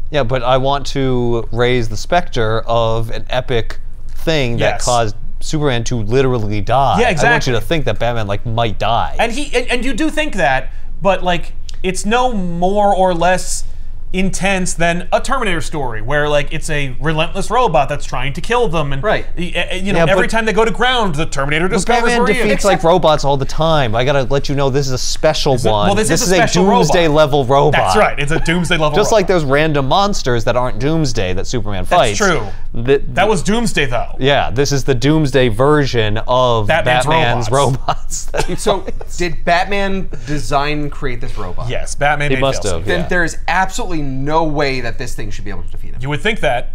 Speaker 2: Yeah, but I want to raise the specter of an epic thing that caused Superman to literally die.
Speaker 1: Yeah, exactly.
Speaker 2: I want you to think that Batman, like, might die.
Speaker 1: And you do think that, but, like, it's no more or less intense than a Terminator story, where, like, it's a relentless robot that's trying to kill them, and every time they go to ground, the Terminator discovers
Speaker 2: Batman
Speaker 1: where he is.
Speaker 2: defeats like robots all the time. I gotta let you know this is a special one.
Speaker 1: Well, this is a
Speaker 2: special Doomsday level robot.
Speaker 1: That's right. It's a Doomsday level.
Speaker 2: Just
Speaker 1: robot.
Speaker 2: like those random monsters that aren't Doomsday that Superman fights.
Speaker 1: That's true. That was Doomsday, though.
Speaker 2: Yeah, this is the Doomsday version of Batman's robots.
Speaker 3: So, did Batman create this robot?
Speaker 1: Yes, Batman
Speaker 2: He
Speaker 1: made
Speaker 2: must have.
Speaker 3: Then there's absolutely no way that this thing should be able to defeat him.
Speaker 1: You would think that,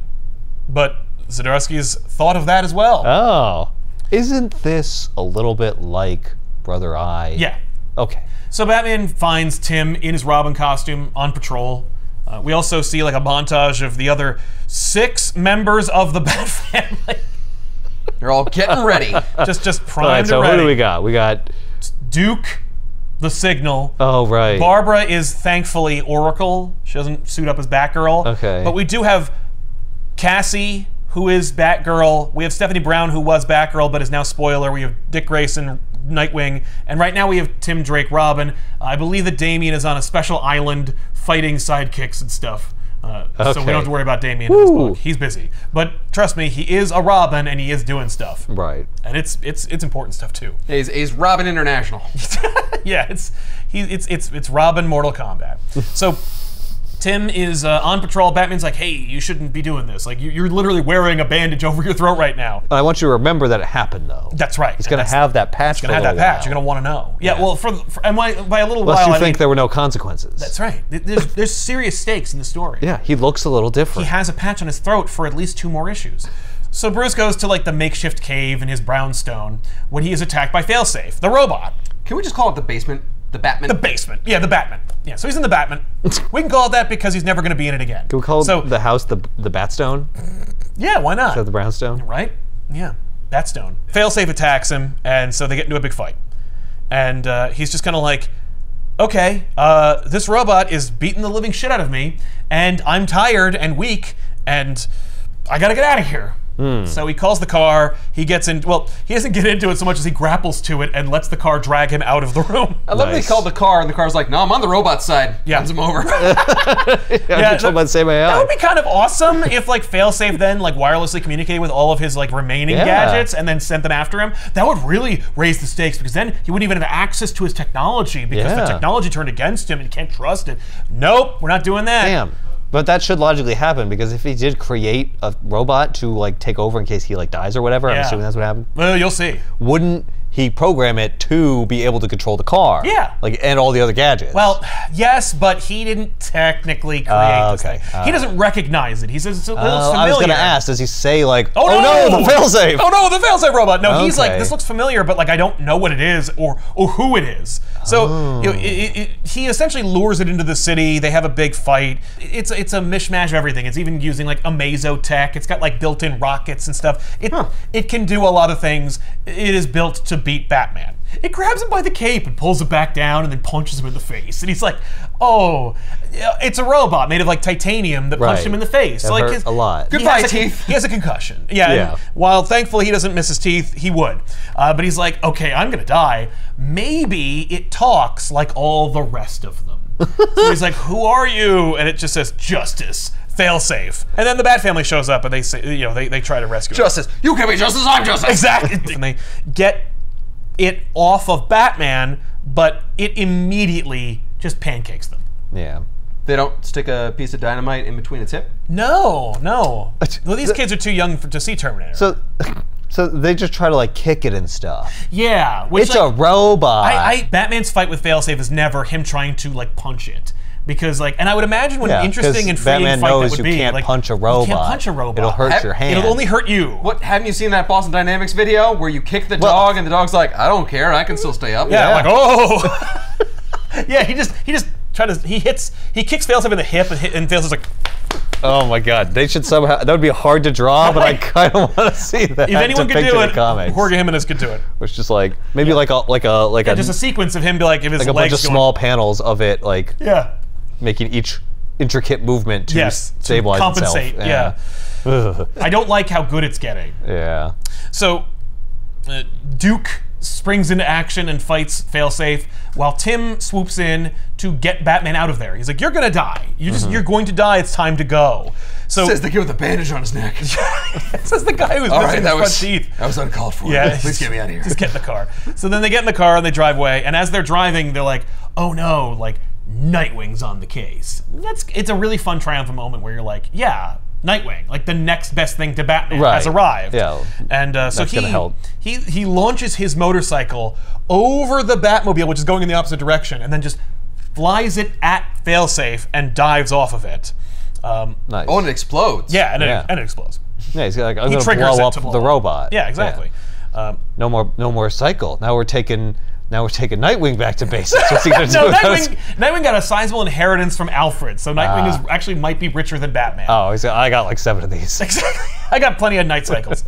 Speaker 1: but Zdarsky's thought of that as well.
Speaker 2: Oh. Isn't this a little bit like Brother Eye?
Speaker 1: Yeah.
Speaker 2: Okay.
Speaker 1: So Batman finds Tim in his Robin costume on patrol. We also see like a montage of the other 6 members of the Bat family.
Speaker 3: They're all getting ready.
Speaker 1: just primed
Speaker 2: so
Speaker 1: and ready.
Speaker 2: who do we got? We got
Speaker 1: Duke, the Signal.
Speaker 2: Oh, right.
Speaker 1: Barbara is thankfully Oracle. She doesn't suit up as Batgirl.
Speaker 2: Okay.
Speaker 1: But we do have Cassie, who is Batgirl. We have Stephanie Brown, who was Batgirl, but is now Spoiler. We have Dick Grayson, Nightwing. And right now we have Tim Drake, Robin. I believe that Damian is on a special island fighting sidekicks and stuff. So we don't have to worry about Damian in this book. He's busy. But trust me, he is a Robin, and he is doing stuff.
Speaker 2: Right.
Speaker 1: And it's important stuff, too.
Speaker 3: He's Robin International.
Speaker 1: Yeah, it's Robin Mortal Kombat. So Tim is on patrol. Batman's like, hey, you shouldn't be doing this. Like, you're literally wearing a bandage over your throat right now.
Speaker 2: I want you to remember that it happened, though.
Speaker 1: That's right.
Speaker 2: He's going to have that patch.
Speaker 1: He's going to have that patch. You're going to want to know. Yeah, well, and by a little while,
Speaker 2: Unless you think there were no consequences.
Speaker 1: That's right. There's serious stakes in the story.
Speaker 2: Yeah, he looks a little different.
Speaker 1: He has a patch on his throat for at least 2 more issues. So Bruce goes to like the makeshift cave in his brownstone when he is attacked by Failsafe, the robot.
Speaker 3: Can we just call it the basement? The Batman?
Speaker 1: The basement. Yeah, the Batman. Yeah, so he's in the Batman. We can call it that because he's never going to be in it again.
Speaker 2: Can we call the house the Batstone?
Speaker 1: Yeah, why not?
Speaker 2: Is that the brownstone?
Speaker 1: Right? Yeah, Batstone. Failsafe attacks him, and so they get into a big fight. And he's just kind of like, okay, this robot is beating the living shit out of me, and I'm tired and weak, and I gotta get out of here. So he calls the car, he gets in, well, he doesn't get into it so much as he grapples to it and lets the car drag him out of the room.
Speaker 3: I love that he called the car and the car's like, no, I'm on the robot side.
Speaker 1: Yeah.
Speaker 3: Runs him over.
Speaker 2: Yeah,
Speaker 1: that would be kind of awesome if like Failsafe then like wirelessly communicated with all of his like remaining gadgets and then sent them after him. That would really raise the stakes because then he wouldn't even have access to his technology because the technology turned against him and he can't trust it. Nope, we're not doing that.
Speaker 2: Damn. But that should logically happen because if he did create a robot to like take over in case he like dies or whatever, I'm assuming that's what happened.
Speaker 1: Well, you'll see.
Speaker 2: Wouldn't he program it to be able to control the car?
Speaker 1: Yeah.
Speaker 2: Like and all the other gadgets.
Speaker 1: Well, yes, but he didn't technically create this thing. He doesn't recognize it. He says it's familiar.
Speaker 2: I was gonna ask, does he say like,
Speaker 1: oh
Speaker 2: no, the Failsafe?
Speaker 1: Oh no, the Failsafe robot. No, he's like, this looks familiar, but like I don't know what it is or who it is. So you know, he essentially lures it into the city. They have a big fight. It's a mishmash of everything. It's even using like Amazo tech. It's got like built-in rockets and stuff. It can do a lot of things. It is built to beat Batman. It grabs him by the cape and pulls it back down and then punches him in the face. And he's like, oh, it's a robot made of like titanium that punched him in the face.
Speaker 2: That
Speaker 1: like
Speaker 2: hurt a lot.
Speaker 3: Goodbye, teeth.
Speaker 1: He has a concussion. Yeah. And while thankfully he doesn't miss his teeth, he would. But he's like, okay, I'm gonna die. Maybe it talks like all the rest of them. So he's like, who are you? And it just says, justice. Failsafe. And then the Bat Family shows up and they say, you know, they try to rescue
Speaker 3: Justice. You can be Justice, I'm Justice.
Speaker 1: Exactly. And they get it off of Batman, but it immediately just pancakes them.
Speaker 2: Yeah.
Speaker 3: They don't stick a piece of dynamite in between its hip?
Speaker 1: No. Well, these kids are too young to see Terminator.
Speaker 2: So they just try to like kick it and stuff.
Speaker 1: Yeah.
Speaker 2: It's like, a robot.
Speaker 1: Batman's fight with Failsafe is never him trying to like punch it. Because like, and I would imagine what an interesting and freeing
Speaker 2: Batman
Speaker 1: fight
Speaker 2: knows
Speaker 1: that would
Speaker 2: you
Speaker 1: be.
Speaker 2: can't
Speaker 1: like,
Speaker 2: punch a robot.
Speaker 1: You can't punch a robot.
Speaker 2: It'll hurt your hand.
Speaker 1: It'll only hurt you.
Speaker 3: What? Haven't you seen that Boston Dynamics video where you kick the dog and the dog's like, I don't care, I can still stay up.
Speaker 1: Yeah. Like, oh. Yeah. He kicks Failsafe in the hip and Failsafe's like.
Speaker 2: Oh my God! They should somehow. That would be hard to draw, but I kind of want to see that.
Speaker 1: If anyone could do it,
Speaker 2: comics.
Speaker 1: Jorge Jimenez could do it.
Speaker 2: Which just like maybe like a
Speaker 1: just a sequence of him be like if his
Speaker 2: like a
Speaker 1: legs
Speaker 2: bunch of small panels of it like making each intricate movement to stabilize
Speaker 1: compensate.
Speaker 2: itself.
Speaker 1: I don't like how good it's getting.
Speaker 2: Yeah.
Speaker 1: So Duke springs into action and fights Failsafe while Tim swoops in to get Batman out of there. He's like, "You're gonna die. You're going to die. It's time to go." So
Speaker 3: says the kid with a bandage on his neck.
Speaker 1: Says the guy who's missing his front teeth.
Speaker 3: That was uncalled for.
Speaker 1: Yeah,
Speaker 3: please get me out of here.
Speaker 1: Just get in the car. So then they get in the car and they drive away. And as they're driving, they're like, "Oh no! Like Nightwing's on the case." It's a really fun triumphant moment where you're like, "Yeah." Nightwing, like the next best thing to Batman, has arrived.
Speaker 2: Yeah,
Speaker 1: and so he launches his motorcycle over the Batmobile, which is going in the opposite direction, and then just flies it at Failsafe and dives off of it.
Speaker 3: Nice. Oh, and it explodes.
Speaker 1: Yeah, and it explodes.
Speaker 2: Yeah, he's like, I'm going to blow up the robot.
Speaker 1: Yeah, exactly.
Speaker 2: Yeah. No more cycle. Now we're taking Nightwing back to basics. What's he gonna do?
Speaker 1: Nightwing got a sizable inheritance from Alfred, so Nightwing actually might be richer than Batman.
Speaker 2: Oh, I got like 7 of these.
Speaker 1: Exactly. I got plenty of night cycles.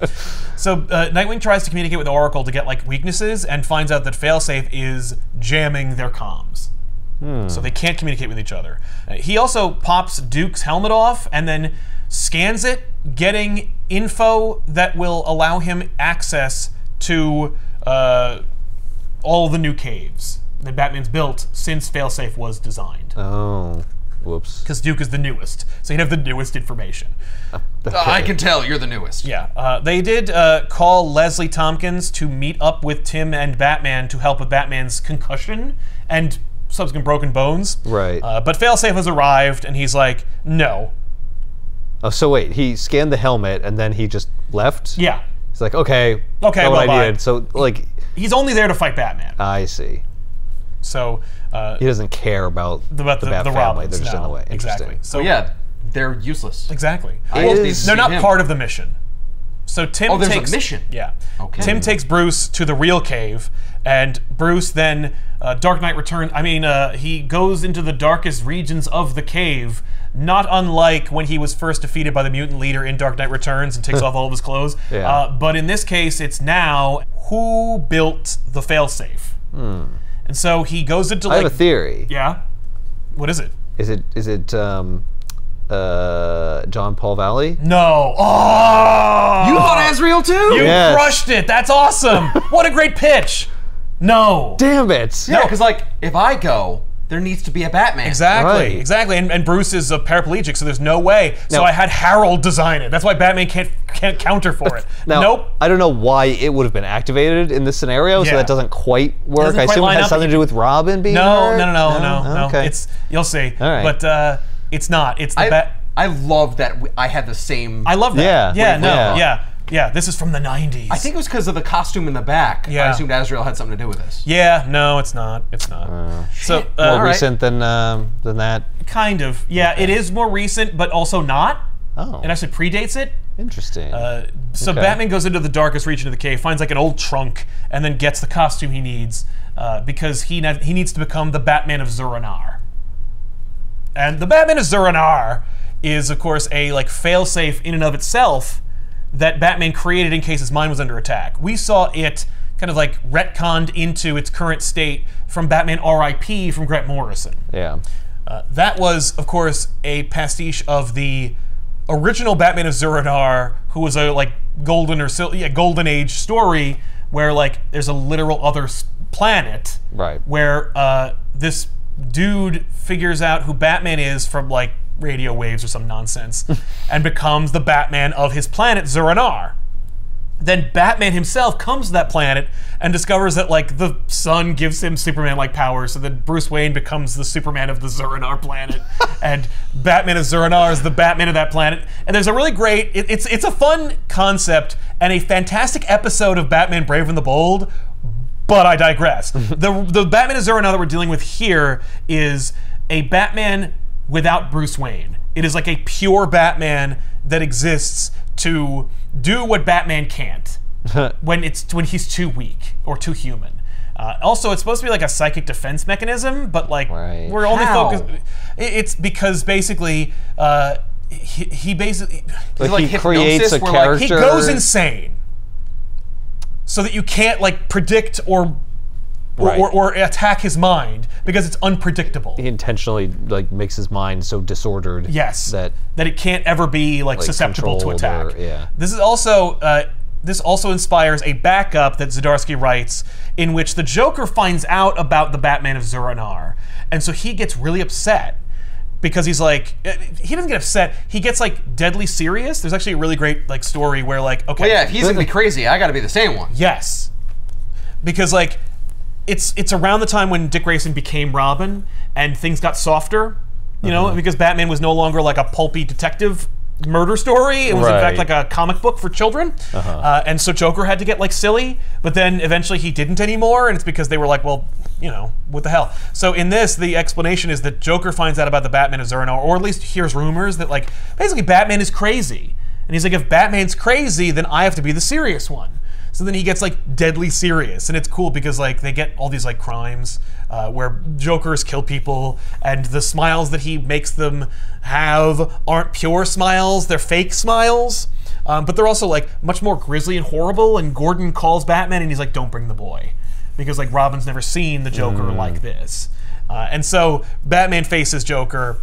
Speaker 1: So Nightwing tries to communicate with Oracle to get like weaknesses and finds out that Failsafe is jamming their comms. So they can't communicate with each other. He also pops Duke's helmet off and then scans it, getting info that will allow him access to all the new caves that Batman's built since Failsafe was designed.
Speaker 2: Oh, whoops.
Speaker 1: Because Duke is the newest, so he'd have the newest information.
Speaker 3: I can tell you're the newest.
Speaker 1: Yeah, they did call Leslie Tompkins to meet up with Tim and Batman to help with Batman's concussion and subsequent broken bones.
Speaker 2: Right.
Speaker 1: But Failsafe has arrived, and he's like, no.
Speaker 2: Oh, so wait, he scanned the helmet and then he just left?
Speaker 1: Yeah.
Speaker 2: He's like, okay,
Speaker 1: what I needed.
Speaker 2: So like,
Speaker 1: he's only there to fight Batman.
Speaker 2: I see.
Speaker 1: So
Speaker 2: he doesn't care about the Bat family.
Speaker 1: Robins,
Speaker 2: they're just in the way.
Speaker 1: Exactly. So
Speaker 3: yeah, they're useless.
Speaker 1: Exactly.
Speaker 3: They're
Speaker 1: not part of the mission. So Tim
Speaker 3: there's
Speaker 1: takes
Speaker 3: a mission.
Speaker 1: Yeah.
Speaker 3: Okay.
Speaker 1: Tim takes Bruce to the real cave, and Bruce then Dark Knight Returns. He goes into the darkest regions of the cave. Not unlike when he was first defeated by the mutant leader in Dark Knight Returns and takes off all of his clothes.
Speaker 2: Yeah.
Speaker 1: But in this case, it's now who built the failsafe. And so he goes into
Speaker 2: I have a theory.
Speaker 1: Yeah? What is it?
Speaker 2: Is it John Paul Valley?
Speaker 1: No. Oh!
Speaker 3: You thought Azrael too?
Speaker 1: You crushed it. That's awesome. What a great pitch. No.
Speaker 2: Damn it.
Speaker 3: Yeah, because like, if I go, there needs to be a Batman.
Speaker 1: Exactly, exactly. And Bruce is a paraplegic, so there's no way. So I had Harold design it. That's why Batman can't counter for it.
Speaker 2: Now,
Speaker 1: nope.
Speaker 2: I don't know why it would have been activated in this scenario, so that doesn't quite work. I assume it has something to do with Robin being hurt?
Speaker 1: No.
Speaker 2: Okay.
Speaker 1: You'll see.
Speaker 2: All right.
Speaker 1: But it's not. It's the
Speaker 3: I love that I had the same.
Speaker 1: I love that.
Speaker 2: Yeah.
Speaker 1: Yeah, this is from the 90s.
Speaker 3: I think it was because of the costume in the back.
Speaker 1: Yeah.
Speaker 3: I assumed Azrael had something to do with this.
Speaker 1: Yeah, no, it's not. It's not. So
Speaker 2: more recent than that.
Speaker 1: Kind of. Yeah, it is more recent, but also not.
Speaker 2: Oh.
Speaker 1: It actually predates it.
Speaker 2: Interesting.
Speaker 1: So Batman goes into the darkest region of the cave, finds like an old trunk, and then gets the costume he needs because he needs to become the Batman of Zur-Anar. And the Batman of Zur-Anar is, of course, a like failsafe in and of itself that Batman created in case his mind was under attack. We saw it kind of like retconned into its current state from Batman R.I.P. from Grant Morrison.
Speaker 2: Yeah.
Speaker 1: That was, of course, a pastiche of the original Batman of Zur-Anar, who was a like golden age story where like there's a literal other planet,
Speaker 2: right?
Speaker 1: Where this dude figures out who Batman is from like radio waves or some nonsense, and becomes the Batman of his planet, Zur-Anar. Then Batman himself comes to that planet and discovers that, like, the sun gives him Superman-like powers, so that Bruce Wayne becomes the Superman of the Zur-Anar planet, and Batman of Zur-Anar is the Batman of that planet. And there's a really great, it's a fun concept and a fantastic episode of Batman Brave and the Bold, but I digress. The Batman of Zur-Anar that we're dealing with here is a Batman without Bruce Wayne. It is like a pure Batman that exists to do what Batman can't when he's too weak or too human. Also, it's supposed to be like a psychic defense mechanism, but like we're only focused. It's because basically he basically
Speaker 2: he creates a character.
Speaker 1: Like, he goes insane, so that you can't like predict or attack his mind because it's unpredictable.
Speaker 2: He intentionally like makes his mind so disordered.
Speaker 1: Yes,
Speaker 2: that
Speaker 1: it can't ever be like susceptible to attack. This is also this also inspires a backup that Zdarsky writes, in which the Joker finds out about the Batman of Zur-Anar, and so he gets really upset. Because he's like, he doesn't get upset. He gets like deadly serious. There's actually a really great like story where like, okay,
Speaker 3: well, yeah, if he's gonna be crazy, I got to be the same one.
Speaker 1: Yes, because like. It's around the time when Dick Grayson became Robin and things got softer, you know, because Batman was no longer like a pulpy detective murder story. It was in fact like a comic book for children. And so Joker had to get like silly, but then eventually he didn't anymore, and it's because they were like, well, you know, what the hell. So in this, the explanation is that Joker finds out about the Batman of Zur-Anar, or at least hears rumors that like, basically Batman is crazy. And he's like, if Batman's crazy, then I have to be the serious one. So then he gets like deadly serious, and it's cool because like they get all these like crimes where Jokers kill people, and the smiles that he makes them have aren't pure smiles; they're fake smiles. But they're also like much more grisly and horrible. And Gordon calls Batman, and he's like, "Don't bring the boy," because like Robin's never seen the Joker like this. And so Batman faces Joker,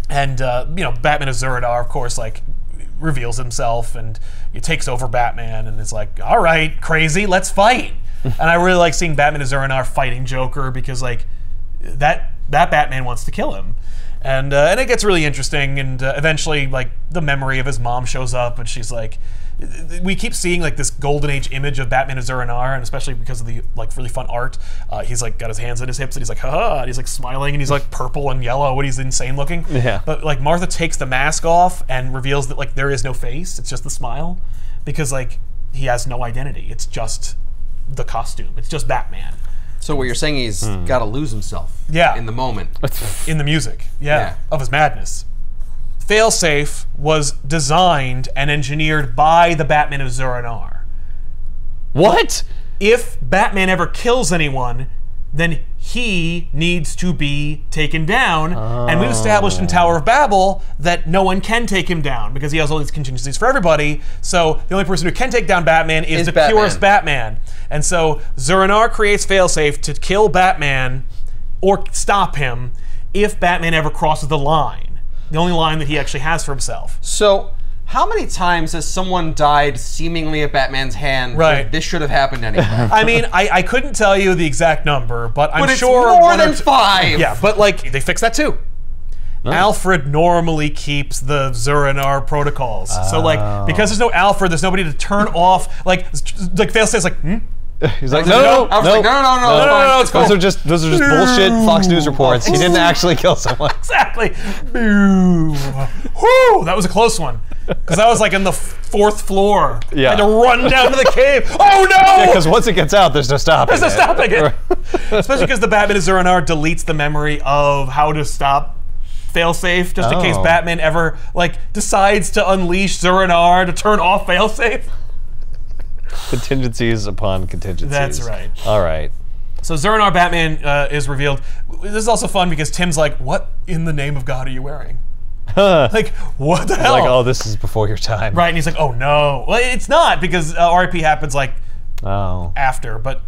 Speaker 1: and you know, Batman of Zur-Anar, of course, like reveals himself and he takes over Batman, and it's like, all right, crazy, let's fight. And I really like seeing Batman of Zur-Anar fighting Joker because like that Batman wants to kill him, and it gets really interesting. And eventually, like the memory of his mom shows up, and she's like, we keep seeing like this golden age image of Batman of Zur-Anar, and especially because of the like really fun art. He's like got his hands on his hips, and he's like, haha, and he's like smiling, and he's like purple and yellow, and he's insane looking.
Speaker 2: Yeah.
Speaker 1: But like Martha takes the mask off and reveals that like there is no face, it's just the smile, because like he has no identity. It's just the costume. It's just Batman.
Speaker 3: So what you're saying, he's got to lose himself.
Speaker 1: Yeah.
Speaker 3: In the moment.
Speaker 1: In the music. Yeah. Of his madness. Failsafe was designed and engineered by the Batman of Zur-Anar.
Speaker 2: What?
Speaker 1: If Batman ever kills anyone, then he needs to be taken down. And we've established in Tower of Babel that no one can take him down because he has all these contingencies for everybody. So the only person who can take down Batman is the purest Batman. And so Zur-Anar creates Failsafe to kill Batman or stop him if Batman ever crosses the line. The only line that he actually has for himself.
Speaker 3: So, how many times has someone died seemingly at Batman's hand?
Speaker 1: Right.
Speaker 3: This should have happened anyway.
Speaker 1: I mean, I couldn't tell you the exact number, but I'm sure
Speaker 3: it's more than 5.
Speaker 1: Yeah, but like they fixed that too. Nice. Alfred normally keeps the Zur-Anar protocols. So like because there's no Alfred, there's nobody to turn off. Like Failsafe's like,
Speaker 2: He's like, no,
Speaker 1: it's cool.
Speaker 2: Those are just bullshit Fox News reports. He didn't actually kill someone.
Speaker 1: Exactly. Whew, that was a close one. Because I was like in the 4th floor.
Speaker 2: Yeah.
Speaker 1: I had to run down to the cave. Oh no!
Speaker 2: Yeah, because once it gets out, there's no stopping it.
Speaker 1: There's no stopping it. Especially because the Batman of Zur-Anar deletes the memory of how to stop Failsafe, just in case Batman ever like decides to unleash Zur-Anar to turn off Failsafe.
Speaker 2: Contingencies upon contingencies.
Speaker 1: That's right.
Speaker 2: All right.
Speaker 1: So Zur-Anar Batman is revealed. This is also fun because Tim's like, what in the name of God are you wearing? Like, what the hell?
Speaker 2: Like, oh, this is before your time.
Speaker 1: Right, and he's like, oh no. Well, it's not, because RIP happens like after, but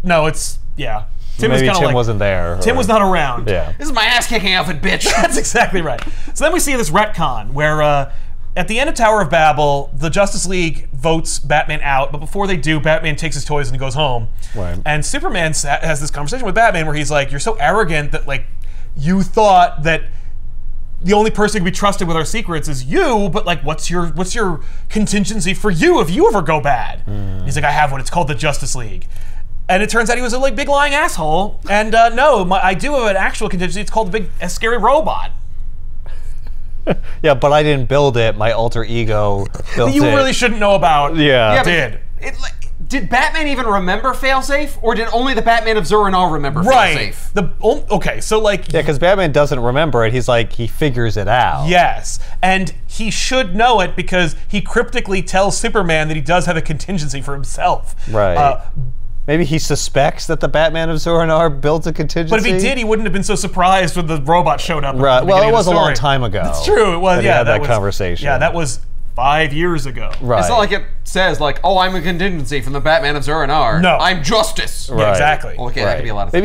Speaker 1: no, it's, yeah.
Speaker 2: Maybe Tim wasn't there.
Speaker 1: Tim was not around.
Speaker 2: Yeah.
Speaker 3: This is my ass-kicking outfit, bitch.
Speaker 1: That's exactly right. So then we see this retcon where at the end of Tower of Babel, the Justice League votes Batman out, but before they do, Batman takes his toys and goes home.
Speaker 2: Right.
Speaker 1: And Superman has this conversation with Batman where he's like, you're so arrogant that like you thought that the only person who can be trusted with our secrets is you, but like, what's your contingency for you if you ever go bad? He's like, I have one. It's called the Justice League. And it turns out he was a like big lying asshole. And no, I do have an actual contingency. It's called the big scary robot.
Speaker 2: Yeah, but I didn't build it. My alter ego built it.
Speaker 1: You really shouldn't know about.
Speaker 2: Yeah.
Speaker 3: Did Batman even remember Failsafe, or did only the Batman of Zur-En-Arr remember Failsafe?
Speaker 1: Okay, so like...
Speaker 2: Yeah, because Batman doesn't remember it. He's like, he figures it out.
Speaker 1: Yes, and he should know it because he cryptically tells Superman that he does have a contingency for himself.
Speaker 2: Right. Maybe he suspects that the Batman of Zur-En-Arr built a contingency?
Speaker 1: But if he did, he wouldn't have been so surprised when the robot showed up.
Speaker 2: Right. Well, it was a long time ago.
Speaker 1: That's true. It was.
Speaker 2: That
Speaker 1: yeah,
Speaker 2: he had that
Speaker 1: was,
Speaker 2: conversation.
Speaker 1: Yeah, that was 5 years ago.
Speaker 2: Right.
Speaker 3: It's not like it says like, oh, I'm a contingency from the Batman of Zur-En-Arr.
Speaker 1: No.
Speaker 3: I'm Justice.
Speaker 1: Right. Yeah, exactly.
Speaker 3: Okay, that could be a lot of things.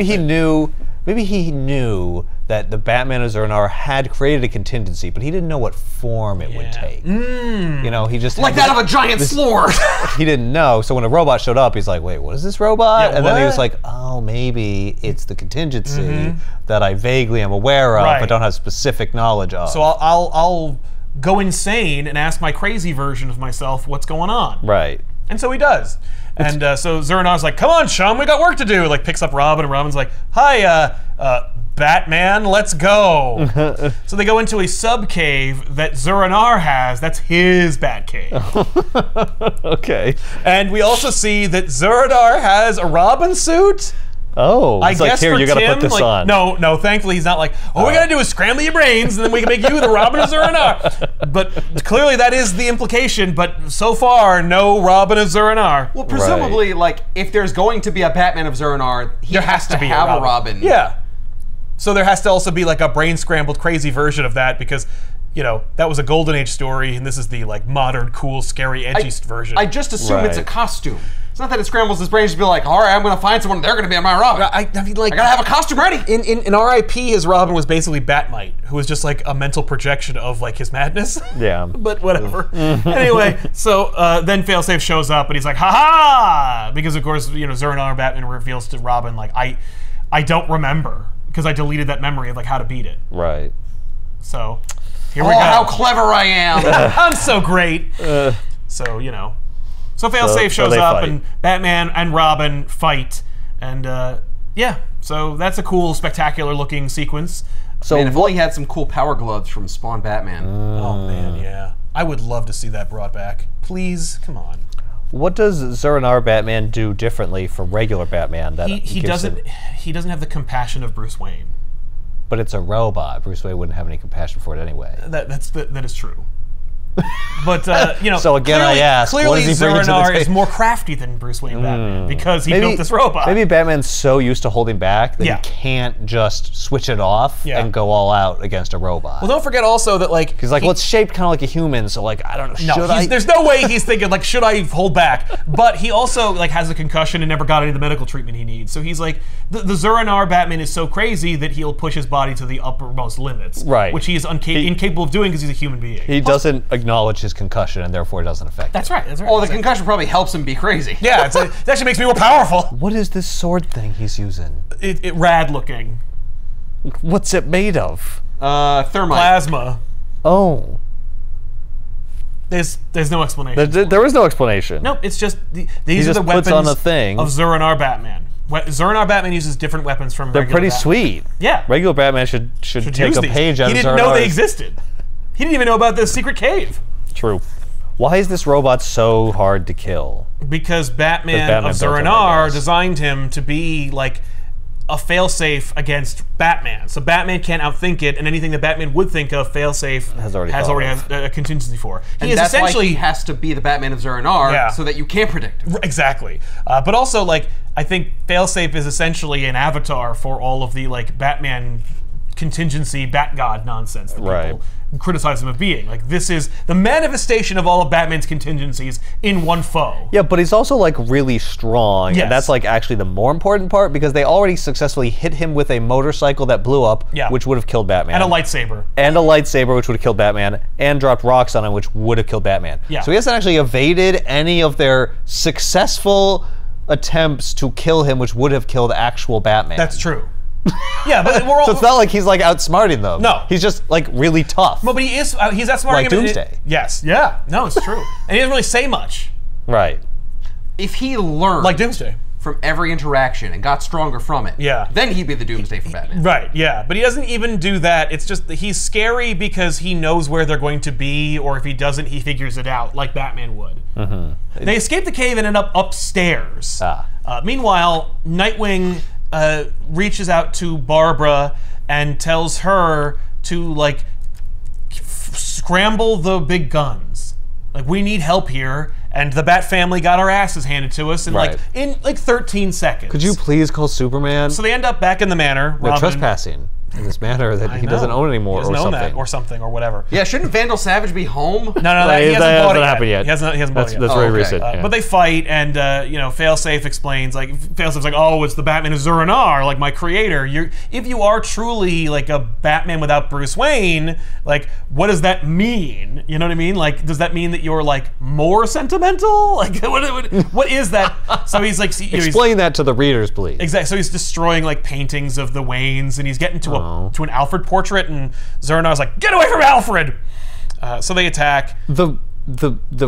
Speaker 2: Maybe he knew that the Batman of Zur-En-Arr had created a contingency, but he didn't know what form it would take. You know, he just...
Speaker 3: Like that of a giant sword!
Speaker 2: He didn't know, so when a robot showed up, he's like, wait, what is this robot?
Speaker 1: Yeah,
Speaker 2: and then he was like, oh, maybe it's the contingency that I vaguely am aware of, but don't have specific knowledge of.
Speaker 1: So I'll go insane and ask my crazy version of myself what's going on.
Speaker 2: Right.
Speaker 1: And so he does. And so Zur-En-Arr's like, come on, Sean, we got work to do. Like, picks up Robin, and Robin's like, hi, Batman, let's go. So they go into a sub-cave that Zur-En-Arr has. That's his Batcave.
Speaker 2: Okay.
Speaker 1: And we also see that Zur-En-Arr has a Robin suit.
Speaker 2: Oh,
Speaker 1: I guess
Speaker 2: like, here,
Speaker 1: for
Speaker 2: you gotta
Speaker 1: Tim,
Speaker 2: put this
Speaker 1: like,
Speaker 2: on.
Speaker 1: No, thankfully he's not like, all we gotta do is scramble your brains and then we can make you the Robin of Zur-En-Arr. But clearly that is the implication, but so far, no Robin of Zur-En-Arr.
Speaker 3: Well, presumably, like, if there's going to be a Batman of Zur-En-Arr, he has to have a Robin.
Speaker 1: Yeah. So there has to also be like a brain-scrambled crazy version of that because, you know, that was a Golden Age story and this is the like modern, cool, scary, edgy version.
Speaker 3: I just assume it's a costume. It's not that it scrambles his brain, just be like, all right, I'm going to find someone, they're going to be my Robin.
Speaker 1: I mean, like,
Speaker 3: I got to have a costume ready.
Speaker 1: In R.I.P., his Robin was basically Batmite, who was just like a mental projection of like his madness.
Speaker 2: Yeah.
Speaker 1: But whatever. Anyway, so then Failsafe shows up and he's like, ha-ha! Because of course, you know, Zur-En-Arr Batman reveals to Robin, like, I don't remember, because I deleted that memory of like how to beat it.
Speaker 2: Right.
Speaker 1: So, here we go.
Speaker 3: How clever I am.
Speaker 1: I'm so great. So, you know. So Failsafe shows up, and Batman and Robin fight, and yeah, so that's a cool, spectacular-looking sequence.
Speaker 3: So man, if only had some cool power gloves from Spawn Batman.
Speaker 1: Oh man, yeah, I would love to see that brought back. Please, come on.
Speaker 2: What does Zur-En-Arr Batman do differently from regular Batman? That
Speaker 1: he doesn't have the compassion of Bruce Wayne.
Speaker 2: But it's a robot. Bruce Wayne wouldn't have any compassion for it anyway.
Speaker 1: That is true. But you know,
Speaker 2: so again, I ask,
Speaker 1: clearly
Speaker 2: what does he bring to the
Speaker 1: Zur-En-Arr
Speaker 2: table?
Speaker 1: is more crafty than Bruce Wayne Batman because he built this robot.
Speaker 2: Maybe Batman's so used to holding back that he can't just switch it off and go all out against a robot.
Speaker 1: Well, don't forget also that like
Speaker 2: he's like, well, it's shaped kind of like a human, so like I don't know.
Speaker 1: There's no way he's thinking like, should I hold back? But he also like has a concussion and never got any of the medical treatment he needs. So he's like, the Zur-En-Arr Batman is so crazy that he'll push his body to the uppermost limits,
Speaker 2: right?
Speaker 1: Which he is incapable of doing because he's a human being.
Speaker 2: He doesn't acknowledge his concussion, and therefore it doesn't affect him.
Speaker 1: That's right. That's right.
Speaker 3: Oh, the concussion probably helps him be crazy.
Speaker 1: Yeah, it actually makes me more powerful.
Speaker 2: What is this sword thing he's using?
Speaker 1: It rad looking.
Speaker 2: What's it made of?
Speaker 3: Thermite.
Speaker 1: Plasma.
Speaker 2: Oh.
Speaker 1: There's no explanation.
Speaker 2: There is no explanation.
Speaker 1: Nope. It's just these are the weapons
Speaker 2: on a thing.
Speaker 1: of Zur-En-Arr Batman. Zur-En-Arr Batman uses different weapons from.
Speaker 2: They're pretty
Speaker 1: Batman.
Speaker 2: Sweet.
Speaker 1: Yeah.
Speaker 2: Regular Batman should take a page out of Zur-En-Arr's.
Speaker 1: He didn't know they existed. He didn't even know about the secret cave.
Speaker 2: True. Why is this robot so hard to kill?
Speaker 1: Because Batman of Zur-En-Arr designed him to be like a failsafe against Batman. So Batman can't outthink it, and anything that Batman would think of, Failsafe has already a contingency for.
Speaker 3: And that's essentially why he has to be the Batman of Zur-En-Arr so that you can't predict him.
Speaker 1: Exactly. But also, like, I think Failsafe is essentially an avatar for all of the like Batman contingency Bat-God nonsense that people criticize him of being. Like, this is the manifestation of all of Batman's contingencies in one foe.
Speaker 2: Yeah, but he's also like really strong, and that's like actually the more important part because they already successfully hit him with a motorcycle that blew up, which would have killed Batman.
Speaker 1: And a lightsaber.
Speaker 2: And a lightsaber, which would have killed Batman, and dropped rocks on him, which would have killed Batman.
Speaker 1: Yeah.
Speaker 2: So he hasn't actually evaded any of their successful attempts to kill him, which would have killed actual Batman.
Speaker 1: That's true. Yeah, but we're all.
Speaker 2: So it's not like he's like outsmarting them.
Speaker 1: No.
Speaker 2: He's just like really tough.
Speaker 1: No, but he is. He's outsmarting
Speaker 2: like
Speaker 1: him.
Speaker 2: Doomsday.
Speaker 1: Yes. Yeah. No, it's true. And he doesn't really say much.
Speaker 2: Right.
Speaker 3: If he learned
Speaker 1: like Doomsday
Speaker 3: from every interaction and got stronger from it, then he'd be the Doomsday for Batman.
Speaker 1: Right, yeah. But he doesn't even do that. It's just that he's scary because he knows where they're going to be, or if he doesn't, he figures it out, like Batman would. They escape the cave and end up upstairs. Meanwhile, Nightwing reaches out to Barbara and tells her to, like, scramble the big guns. Like, we need help here. And the Bat family got our asses handed to us in like 13 seconds.
Speaker 2: Could you please call Superman?
Speaker 1: So they end up back in the manor.
Speaker 2: They're trespassing in this manor that he doesn't own anymore,
Speaker 1: or something, or whatever.
Speaker 3: Yeah, shouldn't Vandal Savage be home?
Speaker 1: No, he hasn't bought it
Speaker 2: happened yet.
Speaker 1: He hasn't bought it yet.
Speaker 2: That's very recent.
Speaker 1: But they fight, and you know, Failsafe explains, like, Failsafe's like, oh, it's the Batman of Zur-En-Arrh, like my creator. If you are truly like a Batman without Bruce Wayne, like, what does that mean? You know what I mean? Like, does that mean that you're like more sentimental? Like, what is that? So he's like,
Speaker 2: explain that to the readers, please.
Speaker 1: Exactly. So he's destroying like paintings of the Waynes, and he's getting to an Alfred portrait, and Zur-En-Arrh's like, get away from Alfred! So they attack.
Speaker 2: The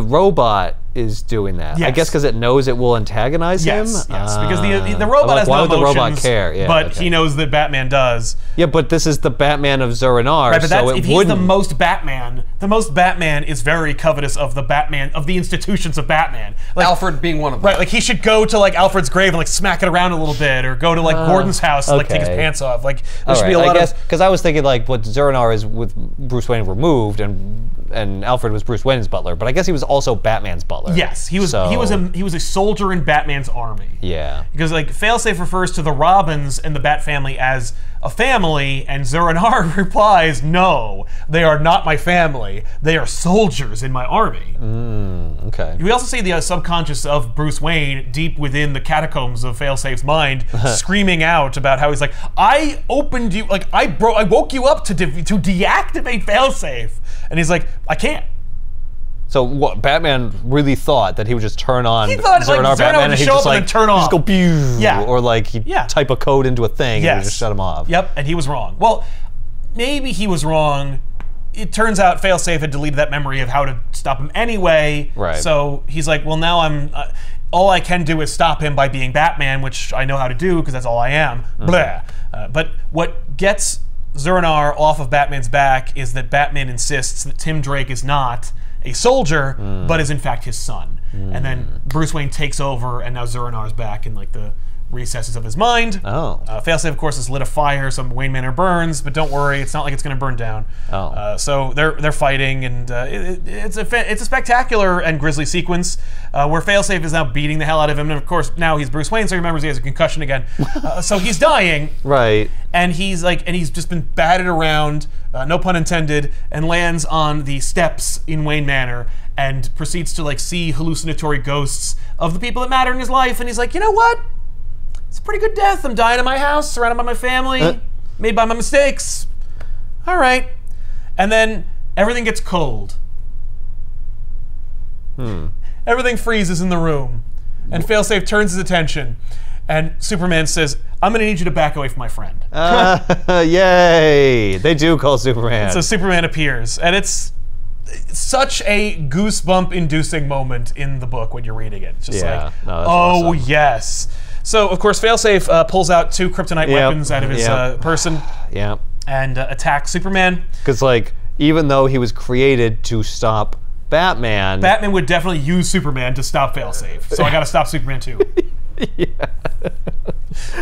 Speaker 2: robot is doing that.
Speaker 1: Yes.
Speaker 2: I guess because it knows it will antagonize him.
Speaker 1: Yes, because the robot has no emotions.
Speaker 2: Why would the robot care? Yeah,
Speaker 1: but he knows that Batman does.
Speaker 2: Yeah, but this is the Batman of Zur-En-Arrh,
Speaker 1: right, but
Speaker 2: so
Speaker 1: if he's the most Batman is very covetous of the Batman, of the institutions of Batman. Like,
Speaker 3: Alfred being one of them.
Speaker 1: Right, like he should go to like Alfred's grave and like smack it around a little bit, or go to like Gordon's house and like take his pants off. Like there should be a lot of.
Speaker 2: Because I was thinking like what Zur-En-Arrh is with Bruce Wayne removed, and Alfred was Bruce Wayne's butler, but I guess he was also Batman's butler.
Speaker 1: Yes, he was a soldier in Batman's army.
Speaker 2: Yeah.
Speaker 1: Because like Failsafe refers to the Robins and the Bat family as a family, and Zur-En-Arrh replies, no, they are not my family. They are soldiers in my army.
Speaker 2: Okay.
Speaker 1: We also see the subconscious of Bruce Wayne deep within the catacombs of Failsafe's mind, screaming out about how he's like, I opened you, like I woke you up to deactivate Failsafe, and he's like, I can't.
Speaker 2: So what? Batman really thought that he would just turn on
Speaker 1: Zur-En-Arrh
Speaker 2: Batman, and he'd just like
Speaker 1: turn off.
Speaker 2: Just go pew, or like he'd type a code into a thing and just shut him off.
Speaker 1: Yep, and he was wrong. Well, maybe he was wrong. It turns out Failsafe had deleted that memory of how to stop him anyway.
Speaker 2: Right.
Speaker 1: So he's like, well, now I'm. All I can do is stop him by being Batman, which I know how to do because that's all I am. Blah. But what gets Zur-En-Arrh off of Batman's back is that Batman insists that Tim Drake is not a soldier, but is in fact his son. And then Bruce Wayne takes over, and now Zur-En-Arrh's back in like the recesses of his mind. Failsafe, of course, has lit a fire, so Wayne Manor burns, but don't worry, it's not like it's going to burn down. So they're fighting, and it's a spectacular and grisly sequence where Failsafe is now beating the hell out of him, and of course now he's Bruce Wayne, so he remembers he has a concussion again. So he's dying.
Speaker 2: Right.
Speaker 1: And he's just been batted around, no pun intended, and lands on the steps in Wayne Manor and proceeds to like see hallucinatory ghosts of the people that matter in his life, and he's like, you know what? It's a pretty good death. I'm dying in my house, surrounded by my family, made by my mistakes. All right. And then everything gets cold. Everything freezes in the room. And Failsafe turns his attention. And Superman says, I'm going to need you to back away from my friend.
Speaker 2: Yay. They do call Superman.
Speaker 1: So Superman appears. And it's such a goosebump-inducing moment in the book when you're reading it. It's just
Speaker 2: awesome.
Speaker 1: Yes. So, of course, Failsafe pulls out 2 kryptonite weapons out of his person and attacks Superman.
Speaker 2: Because, like, even though he was created to stop Batman...
Speaker 1: Batman would definitely use Superman to stop Failsafe, so I gotta stop Superman too.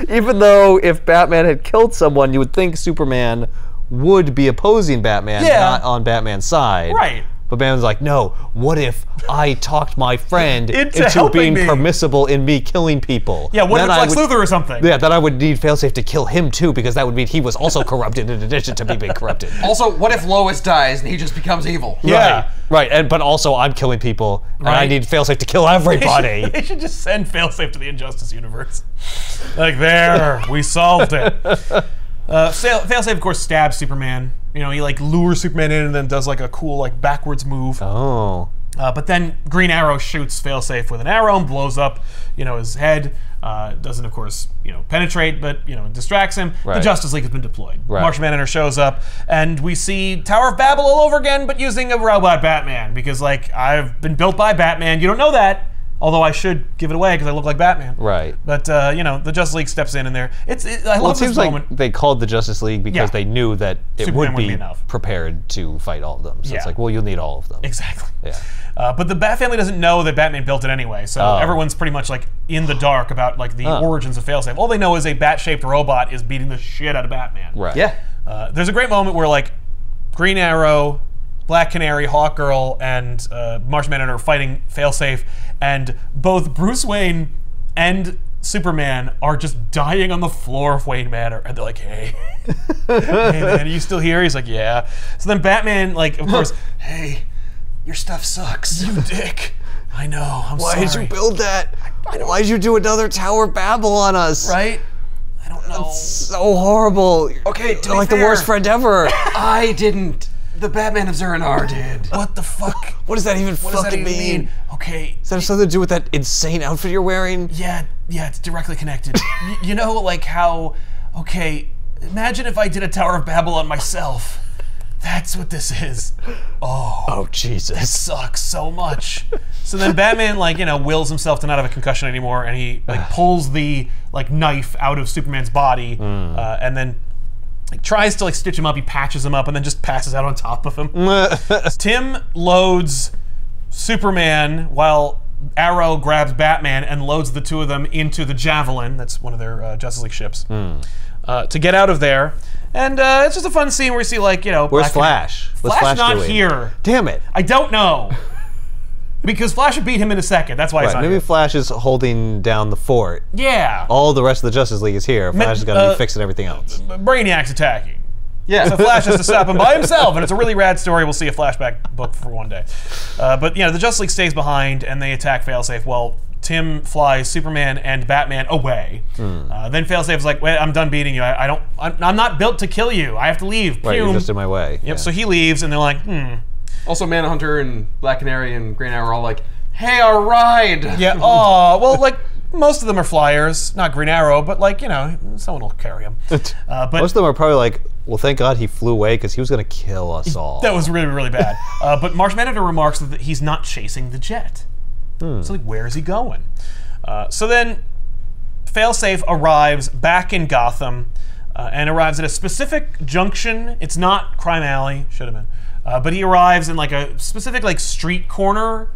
Speaker 2: Even though if Batman had killed someone, you would think Superman would be opposing Batman, not on Batman's side.
Speaker 1: Right.
Speaker 2: But Batman's like, no, what if I talked my friend into being permissible in me killing people?
Speaker 1: Yeah, what if it's Lex Luthor or something?
Speaker 2: Yeah, then I would need Failsafe to kill him too, because that would mean he was also corrupted in addition to me being corrupted.
Speaker 3: Also, what if Lois dies and he just becomes evil?
Speaker 1: Yeah.
Speaker 2: Right, but also I'm killing people, and I need Failsafe to kill everybody.
Speaker 1: They should just send Failsafe to the Injustice universe. Like, there, we solved it. Failsafe, of course, stabs Superman. You know, he like lures Superman in and then does like a cool like backwards move. But then Green Arrow shoots Failsafe with an arrow and blows up, his head. Doesn't, of course, penetrate, but, distracts him.
Speaker 2: Right.
Speaker 1: The Justice League has been deployed.
Speaker 2: Right.
Speaker 1: Martian Manhunter shows up, and we see Tower of Babel all over again, but using a robot Batman. Because, I've been built by Batman. You don't know that. Although I should give it away because I look like Batman.
Speaker 2: Right.
Speaker 1: But, the Justice League steps in there. I love this moment.
Speaker 2: Like they called the Justice League because they knew that it
Speaker 1: Superman
Speaker 2: would be
Speaker 1: enough.
Speaker 2: Prepared to fight all of them. So it's like, well, you'll need all of them.
Speaker 1: Exactly.
Speaker 2: Yeah.
Speaker 1: But the Bat family doesn't know that Batman built it anyway, so everyone's pretty much in the dark about the origins of Failsafe. All they know is a bat-shaped robot is beating the shit out of Batman.
Speaker 2: Right.
Speaker 3: Yeah.
Speaker 1: There's a great moment where Green Arrow, Black Canary, Hawkgirl, and Martian Manhunter are fighting Failsafe, and both Bruce Wayne and Superman are just dying on the floor of Wayne Manor, and they're like, "Hey, hey man, are you still here?" He's like, "Yeah." So then Batman, of course, "Hey, your stuff sucks, you dick." I know. I'm sorry.
Speaker 2: Why did you build that? Why did you do another Tower of Babel on us?
Speaker 1: Right? I don't know.
Speaker 2: That's so horrible.
Speaker 3: Okay,
Speaker 2: you're like the worst friend ever.
Speaker 3: I didn't. The Batman of Zur-En-Arrh did.
Speaker 1: What the fuck?
Speaker 2: What does that even fucking mean?
Speaker 1: Okay.
Speaker 2: Does that have something to do with that insane outfit you're wearing?
Speaker 1: Yeah, it's directly connected. You know, how, okay, imagine if I did a Tower of Babel on myself. That's what this is.
Speaker 2: Oh, Jesus.
Speaker 1: That sucks so much. So then Batman, wills himself to not have a concussion anymore, and he, pulls the, knife out of Superman's body, and then tries to stitch him up. He patches him up and then just passes out on top of him. Tim loads Superman while Arrow grabs Batman and loads the two of them into the Javelin. That's one of their Justice League ships. To get out of there. And it's just a fun scene where we see
Speaker 2: Where's Flash? What's
Speaker 1: Flash not
Speaker 2: doing?
Speaker 1: here.
Speaker 2: Damn it.
Speaker 1: I don't know. Because Flash would beat him in a second. That's why he's not
Speaker 2: maybe
Speaker 1: here.
Speaker 2: Flash is holding down the fort.
Speaker 1: Yeah.
Speaker 2: All the rest of the Justice League is here. Flash is going to be fixing everything else.
Speaker 1: Brainiac's attacking.
Speaker 3: Yeah.
Speaker 1: So Flash has to stop him by himself, and it's a really rad story. We'll see a flashback book for one day. But the Justice League stays behind, and they attack Failsafe while Tim flies Superman and Batman away. Then Failsafe's like, "Wait, I'm done beating you. I'm not built to kill you. I have to leave."
Speaker 2: Right, you're just in my way.
Speaker 1: Yep.
Speaker 2: Yeah.
Speaker 1: So he leaves, and they're like,
Speaker 3: Also, Manhunter and Black Canary and Green Arrow are all like, "Hey, a ride!"
Speaker 1: Yeah. Oh, well, most of them are flyers, not Green Arrow, but someone will carry him. But
Speaker 2: most of them are probably like, well, thank God he flew away because he was going to kill us all.
Speaker 1: That was really, really bad. But Martian Manhunter remarks that he's not chasing the jet. So where is he going? So then Failsafe arrives back in Gotham and arrives at a specific junction. It's not Crime Alley, should have been. But he arrives in a specific street corner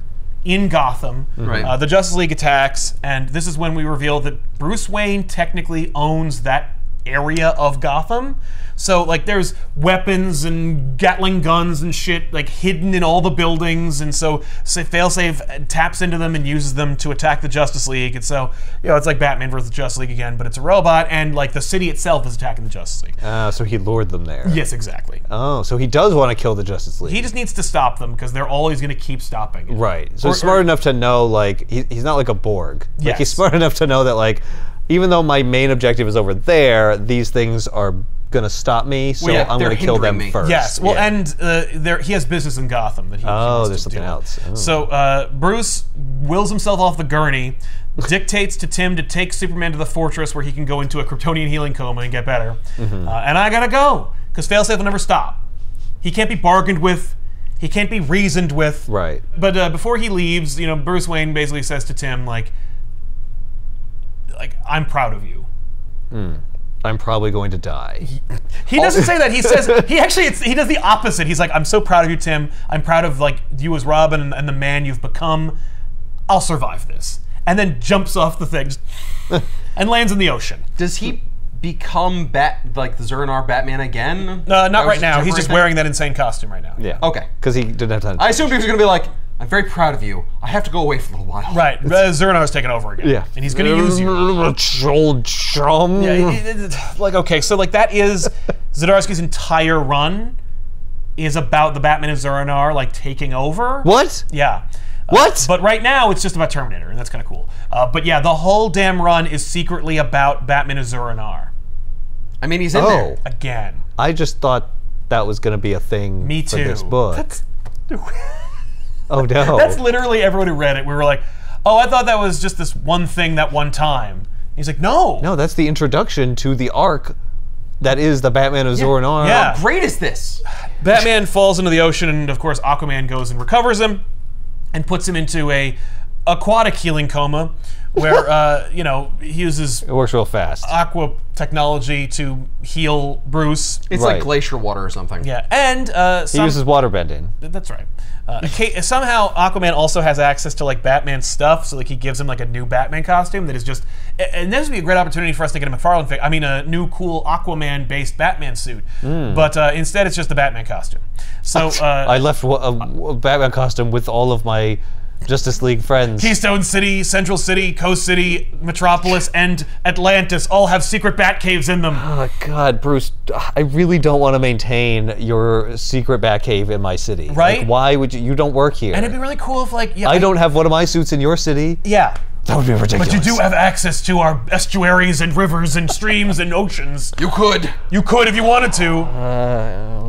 Speaker 1: in Gotham.
Speaker 3: Right.
Speaker 1: The Justice League attacks, and this is when we reveal that Bruce Wayne technically owns that area of Gotham. So there's weapons and Gatling guns and shit hidden in all the buildings, and so Failsafe taps into them and uses them to attack the Justice League. And so it's like Batman versus the Justice League again, but it's a robot, and the city itself is attacking the Justice League.
Speaker 2: So he lured them there.
Speaker 1: Yes, exactly.
Speaker 2: Oh, so he does want to kill the Justice League.
Speaker 1: He just needs to stop them because they're always going to keep stopping it.
Speaker 2: Right. So he's smart enough to know he's not like a Borg.
Speaker 1: Yes.
Speaker 2: He's smart enough to know that even though my main objective is over there, these things are gonna stop me, so I'm gonna kill them first.
Speaker 1: Yes, well, and he has business in Gotham that he wants
Speaker 2: there's
Speaker 1: to
Speaker 2: something
Speaker 1: do.
Speaker 2: else. Oh.
Speaker 1: So Bruce wills himself off the gurney, dictates to Tim to take Superman to the fortress where he can go into a Kryptonian healing coma and get better. And I gotta go, because Failsafe will never stop. He can't be bargained with. He can't be reasoned with.
Speaker 2: Right.
Speaker 1: But before he leaves, Bruce Wayne basically says to Tim, I'm proud of you.
Speaker 2: I'm probably going to die.
Speaker 1: He doesn't say that. He says he does the opposite. He's like, I'm so proud of you, Tim. I'm proud of you as Robin and the man you've become. I'll survive this. And then jumps off the thing and lands in the ocean.
Speaker 3: Does he become the Zur-En-Arrh Batman again?
Speaker 1: Not right now. He's just wearing that insane costume right now.
Speaker 2: Yeah.
Speaker 3: Okay.
Speaker 2: Because he didn't have time.
Speaker 3: I assumed he was going to be like, I'm very proud of you. I have to go away for a little while.
Speaker 1: Right. Zur-En-Arrh's taking over again.
Speaker 2: Yeah.
Speaker 1: And he's going to use you.
Speaker 2: Old chum.
Speaker 1: Yeah. Okay, so that is Zdarsky's entire run is about the Batman of Zur-En-Arrh taking over.
Speaker 2: What?
Speaker 1: Yeah.
Speaker 2: What?
Speaker 1: But right now it's just about Terminator, and that's kind of cool. But yeah, the whole damn run is secretly about Batman of Zur-En-Arrh.
Speaker 3: I mean, he's in there.
Speaker 1: Again.
Speaker 2: I just thought that was going to be a thing
Speaker 1: Me too.
Speaker 2: for this book. Oh no.
Speaker 1: That's literally everyone who read it. We were like, oh, I thought that was just this one thing that one time. He's like, no.
Speaker 2: No, that's the introduction to the arc that is the Batman of Zor Noir.
Speaker 1: Yeah.
Speaker 3: How great is this?
Speaker 1: Batman falls into the ocean, and of course Aquaman goes and recovers him and puts him into a aquatic healing coma where, you know, he uses...
Speaker 2: It works real fast.
Speaker 1: Aqua technology to heal Bruce.
Speaker 3: It's like glacier water or something.
Speaker 1: Yeah, and...
Speaker 2: he uses waterbending.
Speaker 1: That's right. Somehow Aquaman also has access to like Batman stuff, so like he gives him like a new Batman costume that is just, and this would be a great opportunity for us to get a McFarlane a new cool Aquaman-based Batman suit. But instead, it's just the Batman costume. So
Speaker 2: I left a Batman costume with all of my Justice League friends.
Speaker 1: Keystone City, Central City, Coast City, Metropolis, and Atlantis all have secret bat caves in them.
Speaker 2: Oh God, Bruce, I really don't want to maintain your secret bat cave in my city.
Speaker 1: Right?
Speaker 2: Like, why would you don't work here.
Speaker 1: And it'd be really cool if like,
Speaker 2: I don't have one of my suits in your city.
Speaker 1: Yeah.
Speaker 2: That would be ridiculous.
Speaker 1: But you do have access to our estuaries and rivers and streams and oceans.
Speaker 3: You could.
Speaker 1: You could if you wanted to.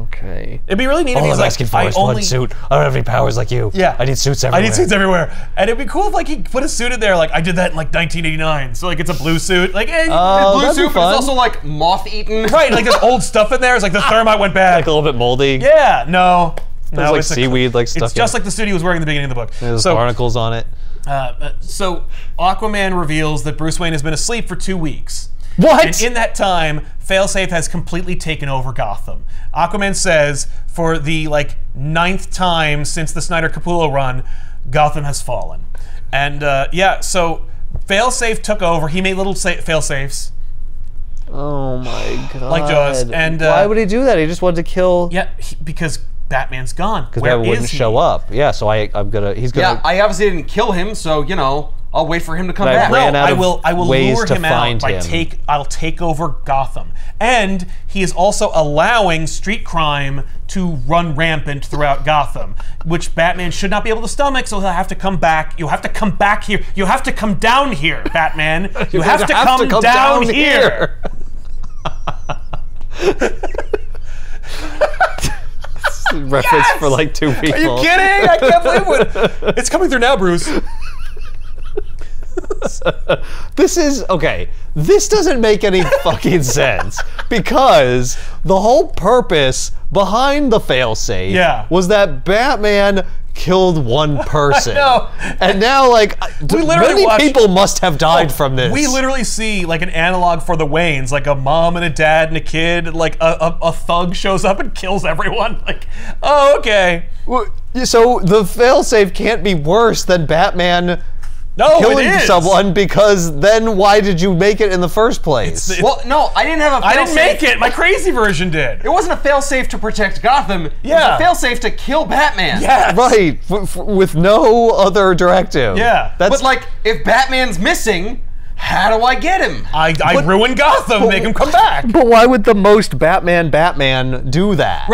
Speaker 2: Okay.
Speaker 1: It'd be really neat if
Speaker 2: All
Speaker 1: he's
Speaker 2: I'm asking for is one suit. I don't have any powers like you.
Speaker 1: Yeah.
Speaker 2: I need suits everywhere.
Speaker 1: I need suits everywhere. And it'd be cool if like he put a suit in there, like I did that in like 1989. So like it's a blue suit. Like
Speaker 3: blue suit, but it's also like moth-eaten.
Speaker 1: Right, like there's old stuff in there. It's like the thermite went bad.
Speaker 2: Like a little bit moldy.
Speaker 1: Yeah, no.
Speaker 2: There's like seaweed like stuck
Speaker 1: It's just like the suit he was wearing in the beginning of the book.
Speaker 2: There's barnacles on it.
Speaker 1: So Aquaman reveals that Bruce Wayne has been asleep for 2 weeks.
Speaker 2: What?
Speaker 1: And in that time, Failsafe has completely taken over Gotham. Aquaman says, for the like 9th time since the Snyder Capullo run, Gotham has fallen. And yeah, so Failsafe took over. He made little failsafes.
Speaker 2: Oh my God.
Speaker 1: Like Jaws. And
Speaker 2: why would he do that? He just wanted to kill.
Speaker 1: Yeah, because Batman's gone.
Speaker 2: Because Batman wouldn't show up. Yeah, so he's gonna.
Speaker 3: Yeah, I obviously didn't kill him, so you know, I'll wait for him to come back.
Speaker 1: No, I will lure him out by I'll take over Gotham. And he is also allowing street crime to run rampant throughout Gotham, which Batman should not be able to stomach, so he'll have to come back. You have to come back here. You have to come down here, Batman. You have to come down here.
Speaker 2: Reference for like 2 people.
Speaker 1: Are you kidding? I can't believe it. It's coming through now, Bruce.
Speaker 2: This is okay. This doesn't make any fucking sense because the whole purpose behind the failsafe was that Batman killed one person. And now, like, many people must have died from this.
Speaker 1: We literally see like an analog for the Waynes, like a mom and a dad and a kid. Like a thug shows up and kills everyone. Like, oh, okay.
Speaker 2: So the failsafe can't be worse than Batman.
Speaker 1: No,
Speaker 2: killing someone, because then why did you make it in the first place?
Speaker 3: Well, no, I didn't have a failsafe.
Speaker 1: I didn't make it. My crazy version did.
Speaker 3: It wasn't a failsafe to protect Gotham.
Speaker 1: Yeah.
Speaker 3: It was a failsafe to kill Batman.
Speaker 1: Yes.
Speaker 2: Right, with no other directive.
Speaker 1: Yeah.
Speaker 3: But like, if Batman's missing, how do I get him?
Speaker 1: I ruin Gotham, make him come back.
Speaker 2: But why would the most Batman do that?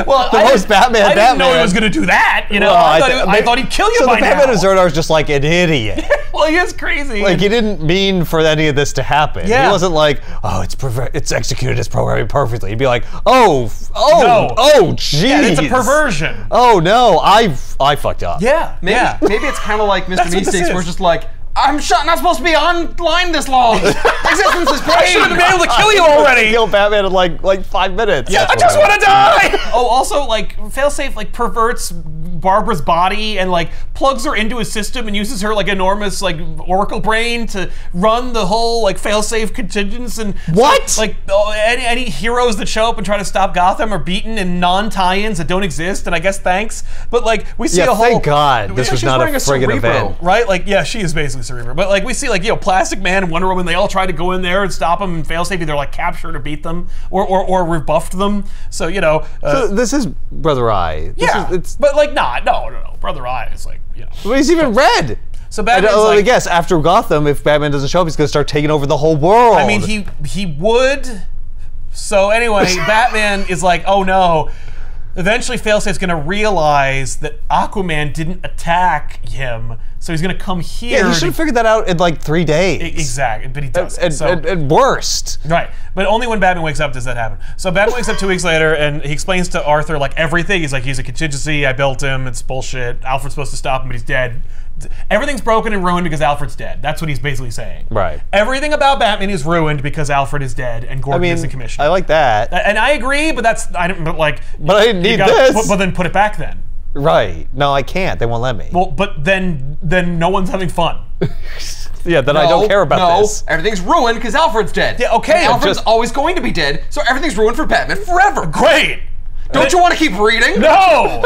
Speaker 1: Well,
Speaker 2: the most Batman.
Speaker 1: I didn't know he was going to do that. You know, I thought he'd kill you by now.
Speaker 2: So the Batman of Zor Noir is just like an idiot.
Speaker 1: Well, he is crazy.
Speaker 2: Like he didn't mean for any of this to happen.
Speaker 1: Yeah.
Speaker 2: He wasn't like, oh, it's executed, it's programming perfectly. He'd be like, oh, jeez.
Speaker 1: Yeah, it's a perversion.
Speaker 2: Oh no, I fucked up.
Speaker 1: Yeah.
Speaker 3: Maybe it's kind of like Mr. Meeseeks, where it's just like, I'm not supposed to be online this long. Existence is pain.
Speaker 1: I should have been able to kill you already.
Speaker 2: Kill Batman in like 5 minutes.
Speaker 1: Yeah, I just want to die. Oh, also, like Failsafe like perverts Barbara's body and like plugs her into his system and uses her like enormous like oracle brain to run the whole like Failsafe contingents and
Speaker 2: what?
Speaker 1: So, like any heroes that show up and try to stop Gotham are beaten in non-tie-ins that don't exist. And I guess thanks, but like we see a whole.
Speaker 2: Thank God this was not a friggin' event,
Speaker 1: right? Like she is basically Cerebro. But like we see like Plastic Man and Wonder Woman, they all try to go in there and stop them, and Failsafe either like captured or beat them or rebuffed them. So
Speaker 2: so this is Brother Eye.
Speaker 1: But like no. Brother Eye is like
Speaker 2: But he's even red.
Speaker 1: So Batman's
Speaker 2: I guess after Gotham, if Batman doesn't show up, he's gonna start taking over the whole world.
Speaker 1: I mean, he would. So anyway, Batman is like, oh no. Eventually, Failsafe's going to realize that Aquaman didn't attack him, so he's going to come here.
Speaker 2: Yeah, he should have figured that out in like 3 days.
Speaker 1: Exactly, but he doesn't.
Speaker 2: At worst.
Speaker 1: Right, but only when Batman wakes up does that happen. So Batman wakes up 2 weeks later, and he explains to Arthur like everything. He's like, he's a contingency, I built him, it's bullshit. Alfred's supposed to stop him, but he's dead. Everything's broken and ruined because Alfred's dead. That's what he's basically saying.
Speaker 2: Right.
Speaker 1: Everything about Batman is ruined because Alfred is dead and Gordon is the commissioner.
Speaker 2: I like that.
Speaker 1: And I agree, but that's I didn't. But like.
Speaker 2: But I didn't need this.
Speaker 1: But then put it back then.
Speaker 2: Right. No, I can't. They won't let me.
Speaker 1: Well, but then no one's having fun.
Speaker 2: Yeah, then I don't care about this.
Speaker 3: Everything's ruined because Alfred's dead.
Speaker 1: Yeah, okay.
Speaker 3: And Alfred's always going to be dead, so everything's ruined for Batman forever.
Speaker 1: Great.
Speaker 3: Don't you want to keep reading?
Speaker 1: No.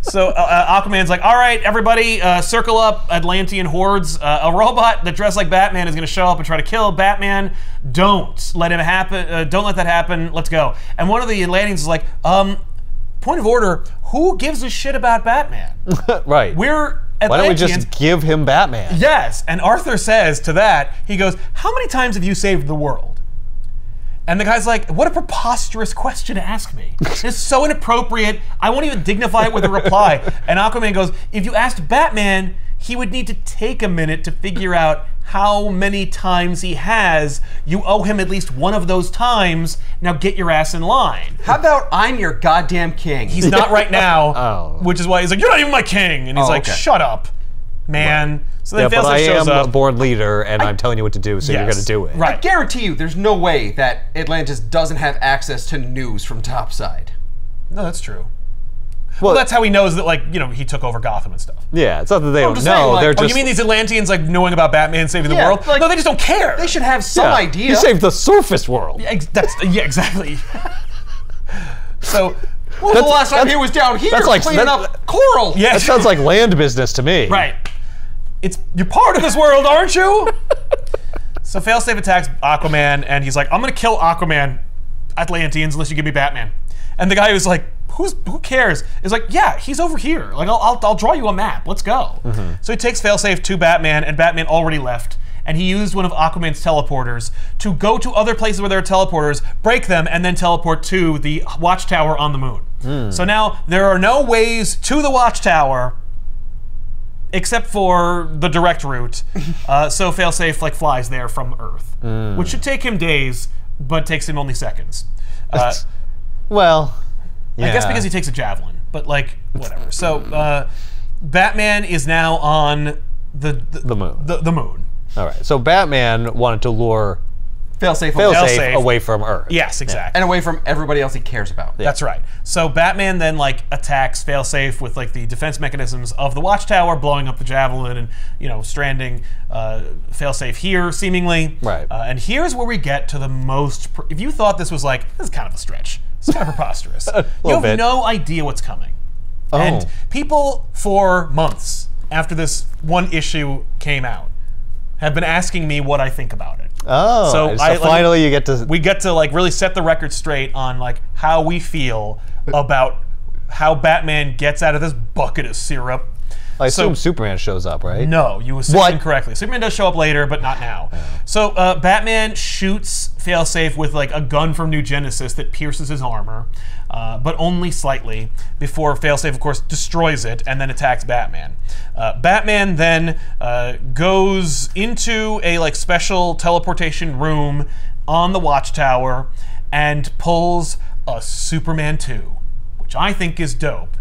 Speaker 1: So Aquaman's like, all right, everybody, circle up Atlantean hordes. A robot that dressed like Batman is going to show up and try to kill Batman. Don't let him happen. Don't let that happen. Let's go. And one of the Atlanteans is like, point of order. Who gives a shit about Batman?
Speaker 2: Right.
Speaker 1: We're Atlanteans.
Speaker 2: Why don't we just give him Batman?
Speaker 1: Yes. And Arthur says to that, he goes, how many times have you saved the world? And the guy's like, what a preposterous question to ask me. It's so inappropriate, I won't even dignify it with a reply. And Aquaman goes, if you asked Batman, he would need to take a minute to figure out how many times he has. You owe him at least one of those times. Now get your ass in line.
Speaker 3: How about I'm your goddamn king?
Speaker 1: He's not right now, which is why he's like, you're not even my king. And he's like, shut up, man. Right. So then
Speaker 2: but I
Speaker 1: shows
Speaker 2: am
Speaker 1: up.
Speaker 2: a board leader, and I'm telling you what to do, so you're going to do it.
Speaker 1: Right.
Speaker 3: I guarantee you, there's no way that Atlantis doesn't have access to news from topside.
Speaker 1: No, that's true. Well, that's how he knows that, like, you know, he took over Gotham and stuff.
Speaker 2: Yeah, it's not that they don't know.
Speaker 1: Saying, like,
Speaker 2: they're just.
Speaker 1: Oh, you mean these Atlanteans, like, knowing about Batman saving the world?
Speaker 3: Like,
Speaker 1: no, they just don't care.
Speaker 3: They should have some idea.
Speaker 2: He saved the surface world.
Speaker 1: Yeah, exactly. So.
Speaker 3: When was the last time he was down here cleaning up coral?
Speaker 1: Yeah.
Speaker 2: That sounds like land business to me.
Speaker 1: Right. You're part of this world, aren't you? So Failsafe attacks Aquaman, and he's like, I'm gonna kill Aquaman, Atlanteans, unless you give me Batman. And the guy who's like, who cares? Is like, yeah, he's over here. Like, I'll draw you a map. Let's go. Mm-hmm. So he takes Failsafe to Batman, and Batman already left. And he used one of Aquaman's teleporters to go to other places where there are teleporters, break them, and then teleport to the Watchtower on the moon. Mm. So now there are no ways to the Watchtower except for the direct route. So Failsafe like flies there from Earth, which should take him days, but takes him only seconds.
Speaker 2: Well, yeah.
Speaker 1: I guess because he takes a javelin, but like whatever. So Batman is now on the
Speaker 2: moon.
Speaker 1: The moon.
Speaker 2: All right. So Batman wanted to lure
Speaker 1: Failsafe
Speaker 2: away from Earth.
Speaker 1: Yes, exactly.
Speaker 3: And away from everybody else he cares about.
Speaker 1: Yeah. That's right. So Batman then like attacks Failsafe with like the defense mechanisms of the Watchtower, blowing up the javelin and, you know, stranding Failsafe here seemingly.
Speaker 2: Right.
Speaker 1: And here's where we get to the most. If you thought this was like, this is kind of a stretch. It's kind of preposterous. You have no idea what's coming.
Speaker 2: Oh.
Speaker 1: And people for months after this one issue came out have been asking me what I think about it.
Speaker 2: Oh, so finally you get to...
Speaker 1: We get to like really set the record straight on like how we feel about how Batman gets out of this bucket of syrup.
Speaker 2: I assume Superman shows up, right?
Speaker 1: No, you assumed incorrectly. Superman does show up later, but not now. Yeah. So Batman shoots Failsafe with like a gun from New Genesis that pierces his armor, but only slightly, before Failsafe, of course, destroys it and then attacks Batman. Batman then goes into a like special teleportation room on the Watchtower and pulls a Superman 2, which I think is dope.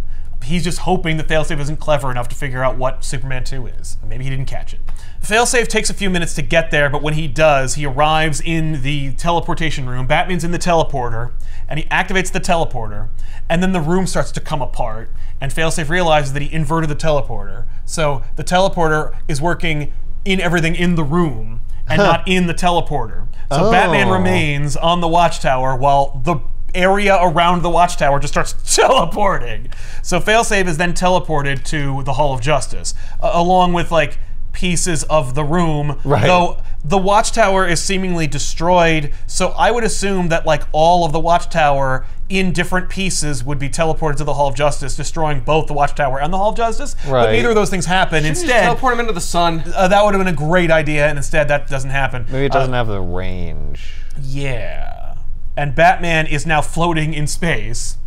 Speaker 1: He's just hoping that Failsafe isn't clever enough to figure out what Superman 2 is. Maybe he didn't catch it. Failsafe takes a few minutes to get there, but when he does, he arrives in the teleportation room. Batman's in the teleporter, and he activates the teleporter, and then the room starts to come apart, and Failsafe realizes that he inverted the teleporter. So the teleporter is working in everything in the room, and not in the teleporter. So Batman remains on the Watchtower while the area around the Watchtower just starts teleporting. So Failsafe is then teleported to the Hall of Justice, along with like pieces of the room.
Speaker 2: Right.
Speaker 1: Though the Watchtower is seemingly destroyed, so I would assume that like all of the Watchtower in different pieces would be teleported to the Hall of Justice, destroying both the Watchtower and the Hall of Justice. Right. But neither of those things happen.
Speaker 3: Shouldn't
Speaker 1: instead,
Speaker 3: you just teleport him into the sun.
Speaker 1: That would have been a great idea, and instead that doesn't happen.
Speaker 2: Maybe it doesn't have the range.
Speaker 1: Yeah. And Batman is now floating in space.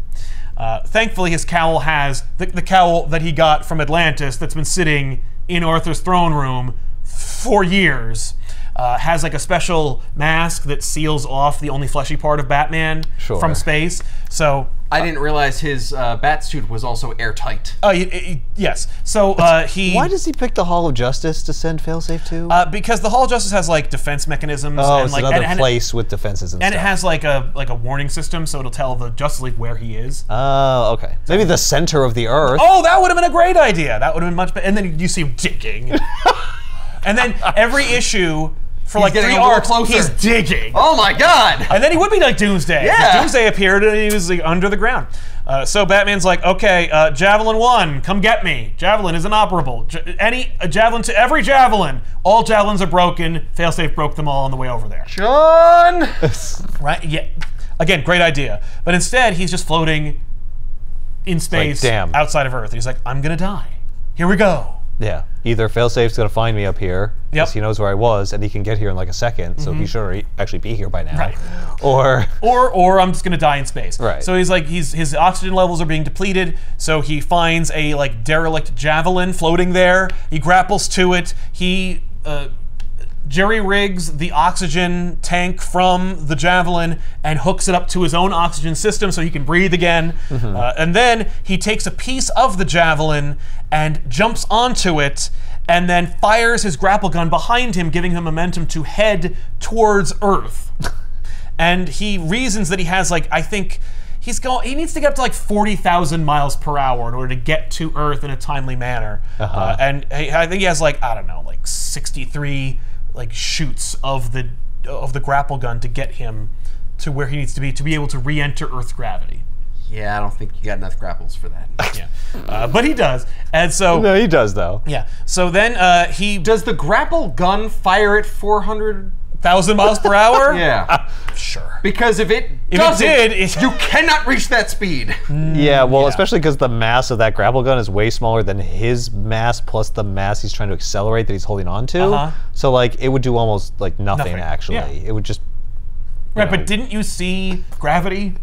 Speaker 1: Thankfully, his cowl has the cowl that he got from Atlantis that's been sitting in Arthur's throne room for years. Has like a special mask that seals off the only fleshy part of Batman from space. So
Speaker 3: I didn't realize his bat suit was also airtight.
Speaker 1: Yes. So he.
Speaker 2: Why does he pick the Hall of Justice to send Failsafe to?
Speaker 1: Because the Hall of Justice has like defense mechanisms.
Speaker 2: Oh,
Speaker 1: and,
Speaker 2: it's
Speaker 1: like,
Speaker 2: another place with defenses and stuff.
Speaker 1: And it has like a warning system, so it'll tell the Justice League where he is.
Speaker 2: Oh, okay. Maybe the center of the Earth.
Speaker 1: Oh, that would have been a great idea. That would have been much better. And then you see him digging. And then every issue. For like 3 arcs, he's digging.
Speaker 3: Oh my God!
Speaker 1: And then he would be like Doomsday.
Speaker 3: Yeah.
Speaker 1: Doomsday appeared and he was like under the ground. So Batman's like, okay, Javelin 1, come get me. Javelin is inoperable. Javelin to every Javelin. All Javelins are broken. Failsafe broke them all on the way over there.
Speaker 3: John!
Speaker 1: Right? Yeah. Again, great idea. But instead, he's just floating in space outside of Earth. He's like, I'm gonna die. Here we go.
Speaker 2: Yeah, either Failsafe's gonna find me up here because he knows where I was and he can get here in like a second, so he should actually be here by now.
Speaker 1: Right.
Speaker 2: Or
Speaker 1: I'm just gonna die in space.
Speaker 2: Right.
Speaker 1: So he's like, his oxygen levels are being depleted, so he finds a like derelict Javelin floating there. He grapples to it. He jerry rigs the oxygen tank from the Javelin and hooks it up to his own oxygen system so he can breathe again. And then he takes a piece of the Javelin and jumps onto it and then fires his grapple gun behind him, giving him momentum to head towards Earth. And he reasons that he has like, I think, he needs to get up to like 40,000 miles per hour in order to get to Earth in a timely manner. And I think he has like, I don't know, like 63 like shoots of the grapple gun to get him to where he needs to be able to re-enter Earth's gravity.
Speaker 3: Yeah, I don't think you got enough grapples for that.
Speaker 1: Yeah, but he does, and so
Speaker 2: no, he does though.
Speaker 1: Yeah, so then he
Speaker 3: does the grapple gun fire at 400,000
Speaker 1: miles per hour?
Speaker 3: Yeah,
Speaker 1: sure.
Speaker 3: Because if it did, you cannot reach that speed.
Speaker 2: Yeah, well, especially because the mass of that grapple gun is way smaller than his mass plus the mass he's trying to accelerate that he's holding on to. So like, it would do almost like nothing. Actually. Yeah. It would just.
Speaker 1: Right, but didn't you see Gravity?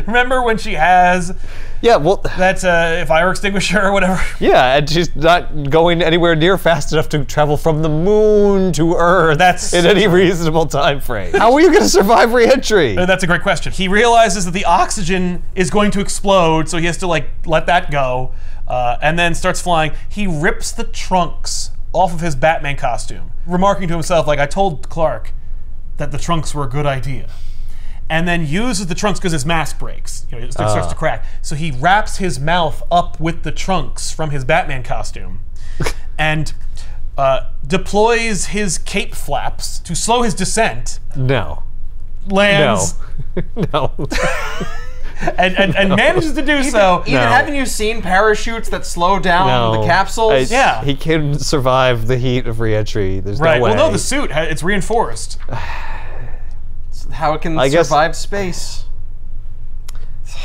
Speaker 1: Remember when she has that fire extinguisher or whatever?
Speaker 2: Yeah, and she's not going anywhere near fast enough to travel from the moon to Earth in any reasonable time frame. How are you going to survive re-entry?
Speaker 1: That's a great question. He realizes that the oxygen is going to explode, so he has to like let that go, and then starts flying. He rips the trunks off of his Batman costume, remarking to himself like, I told Clark that the trunks were a good idea. And then uses the trunks because his mask breaks. It starts to crack. So he wraps his mouth up with the trunks from his Batman costume and deploys his cape flaps to slow his descent.
Speaker 2: No.
Speaker 1: Lands.
Speaker 2: No.
Speaker 1: and manages to do so.
Speaker 3: Haven't you seen parachutes that slow down the capsules?
Speaker 1: Yeah.
Speaker 2: He can survive the heat of re-entry. There's no way.
Speaker 1: Well, no, the suit, it's reinforced.
Speaker 3: How it can survive space.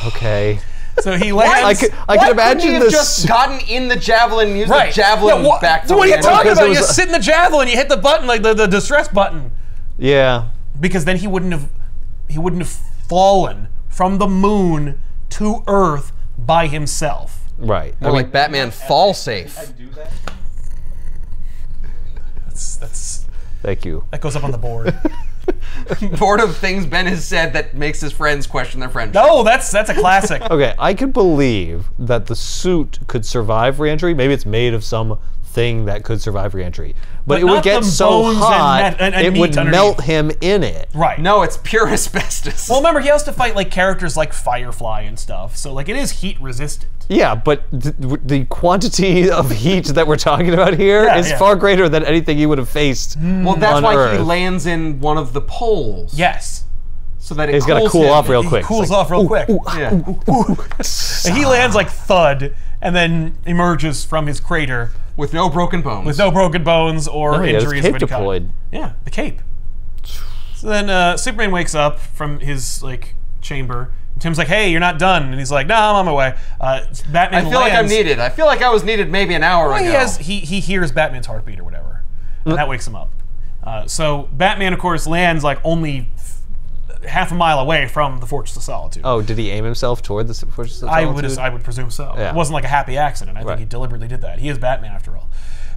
Speaker 2: Okay.
Speaker 1: So he lands.
Speaker 2: I can imagine
Speaker 3: this. Just gotten in the Javelin and used the Javelin back to
Speaker 1: what are you talking about? You sit in the Javelin, you hit the button, like the distress button.
Speaker 2: Yeah.
Speaker 1: Because then he wouldn't have fallen from the moon to Earth by himself.
Speaker 2: Right.
Speaker 3: More like Batman Failsafe.
Speaker 4: I do that.
Speaker 1: That's.
Speaker 2: Thank you.
Speaker 1: That goes up on the board.
Speaker 3: Bored of things Ben has said that makes his friends question their friendship.
Speaker 1: No, that's a classic.
Speaker 2: Okay, I could believe that the suit could survive re-entry. Maybe it's made of some thing that could survive re-entry. But it would get so hot, it would melt him in it.
Speaker 1: Right.
Speaker 3: No, it's pure asbestos.
Speaker 1: Well, remember, he has to fight like characters like Firefly and stuff, so like it is heat resistant.
Speaker 2: Yeah, but the quantity of heat that we're talking about here is far greater than anything he would have faced.
Speaker 3: Well, that's why
Speaker 2: Earth.
Speaker 3: he lands in one of the poles.
Speaker 1: Yes.
Speaker 3: So that
Speaker 2: he's got to cool off real quick.
Speaker 1: He cools off real quick. And he lands like thud, and then emerges from his crater
Speaker 3: with no broken bones.
Speaker 1: With no broken bones or injuries.
Speaker 2: Cape deployed.
Speaker 1: Yeah, the cape. So then Superman wakes up from his like chamber. And Tim's like, "Hey, you're not done," and he's like, "No, I'm on my way." Batman.
Speaker 3: I feel like I'm needed. I feel like I was needed maybe an hour ago.
Speaker 1: He hears Batman's heartbeat or whatever, and that wakes him up. So Batman, of course, lands like only half a mile away from the Fortress of Solitude.
Speaker 2: Oh, did he aim himself toward the Fortress of Solitude?
Speaker 1: I would presume so.
Speaker 2: Yeah.
Speaker 1: It wasn't like a happy accident. I think he deliberately did that. He is Batman after all.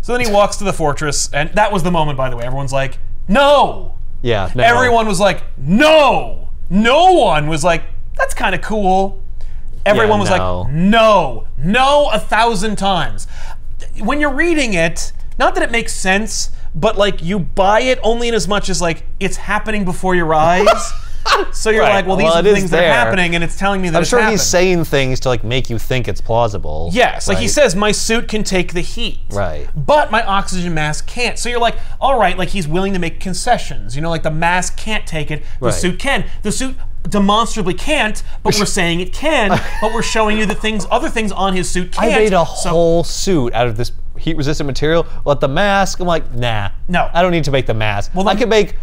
Speaker 1: So then he walks to the fortress, and that was the moment, by the way. Everyone's like, no!
Speaker 2: Yeah, no.
Speaker 1: Everyone was like, no! No one was like, that's kind of cool. Everyone was like, no, 1,000 times. When you're reading it, not that it makes sense, but like you buy it only in as much as like it's happening before your eyes. So you're like, well, these are the things that are happening, and it's telling me that it's happening.
Speaker 2: I'm sure he's saying things to like make you think it's plausible.
Speaker 1: Yes, like he says, my suit can take the heat.
Speaker 2: Right.
Speaker 1: But my oxygen mask can't. So you're like, all right, like he's willing to make concessions. You know, like the mask can't take it, the suit can. The suit demonstrably can't, but we're saying it can, but we're showing you that other things on his suit can't.
Speaker 2: I made a whole suit out of this heat-resistant material. But the mask, I'm like, nah.
Speaker 1: No.
Speaker 2: I don't need to make the mask. Well, I could make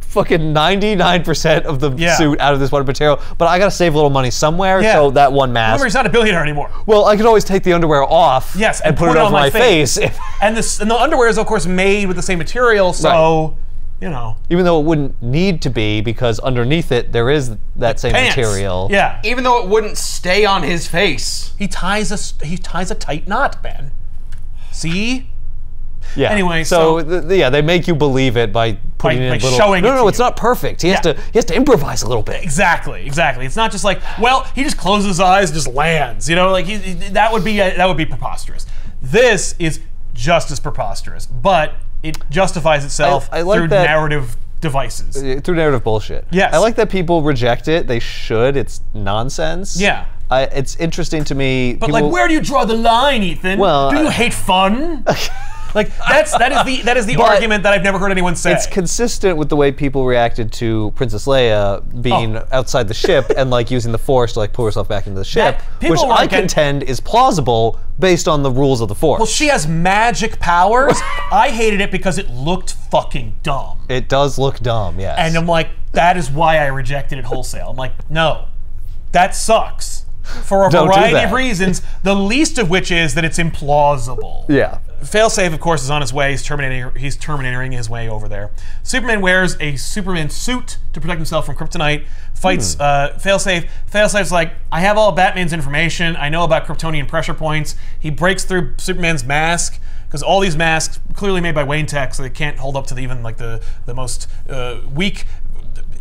Speaker 2: fucking 99% of the suit out of this one material, but I gotta save a little money somewhere, so that one mask.
Speaker 1: Remember, he's not a billionaire anymore.
Speaker 2: Well, I could always take the underwear off and put it on my face.
Speaker 1: And the underwear is, of course, made with the same material, so, you know.
Speaker 2: Even though it wouldn't need to be, because underneath it, there is that same material.
Speaker 3: Yeah. Even though it wouldn't stay on his face.
Speaker 1: He ties a tight knot, Ben. See?
Speaker 2: Yeah.
Speaker 1: Anyway,
Speaker 2: so they make you believe it by putting in a little.
Speaker 1: Showing
Speaker 2: no, it's not perfect. He has to improvise a little bit.
Speaker 1: Exactly. It's not just like, well, he just closes his eyes and just lands. You know, like that would be preposterous. This is just as preposterous, but it justifies itself through narrative devices.
Speaker 2: Through narrative bullshit.
Speaker 1: Yes.
Speaker 2: I like that people reject it. They should. It's nonsense.
Speaker 1: Yeah.
Speaker 2: It's interesting to me.
Speaker 1: But like, where do you draw the line, Ethan?
Speaker 2: Well,
Speaker 1: do you hate fun? Like that is the argument that I've never heard anyone say.
Speaker 2: It's consistent with the way people reacted to Princess Leia being outside the ship and like using the Force to like pull herself back into the ship, which I contend is plausible based on the rules of the Force.
Speaker 1: Well, she has magic powers. I hated it because it looked fucking dumb.
Speaker 2: It does look dumb, yes.
Speaker 1: And I'm like, that is why I rejected it wholesale. I'm like, no, that sucks for a variety of reasons. The least of which is that it's implausible.
Speaker 2: Yeah.
Speaker 1: Failsafe, of course, is on his way. He's Terminatoring his way over there. Superman wears a Superman suit to protect himself from kryptonite. Fights Failsafe. Failsafe's like, I have all Batman's information. I know about Kryptonian pressure points. He breaks through Superman's mask because all these masks clearly made by Wayne Tech, so they can't hold up to even like the most weak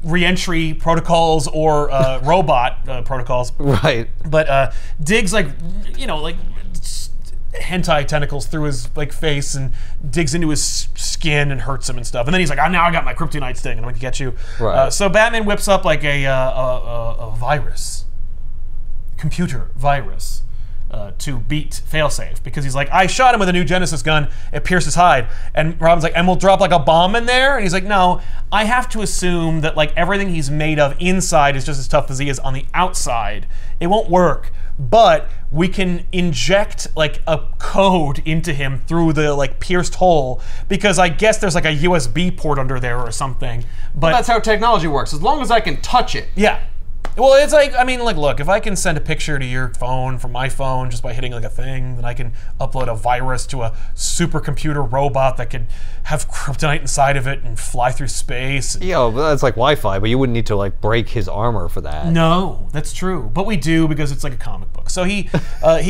Speaker 1: re-entry protocols or robot protocols.
Speaker 2: Right.
Speaker 1: But digs like hentai tentacles through his like face and digs into his skin and hurts him and stuff. And then he's like, now I got my kryptonite sting and I'm gonna get you.
Speaker 2: Right.
Speaker 1: So Batman whips up like a virus, computer virus, to beat Failsafe because he's like, I shot him with a new Genesis gun. It pierced his hide. And Robin's like, and we'll drop like a bomb in there. And he's like, no, I have to assume that like everything he's made of inside is just as tough as he is on the outside. It won't work. But we can inject like a code into him through the like pierced hole because I guess there's like a USB port under there or something. But
Speaker 3: that's how technology works. As long as I can touch it.
Speaker 1: Yeah. Well, it's like, I mean, like, look, if I can send a picture to your phone from my phone just by hitting like a thing, then I can upload a virus to a supercomputer robot that could have kryptonite inside of it and fly through space.
Speaker 2: Yeah, but that's like Wi-Fi, but you wouldn't need to like break his armor for that.
Speaker 1: No, that's true. But we do because it's like a comic book. So he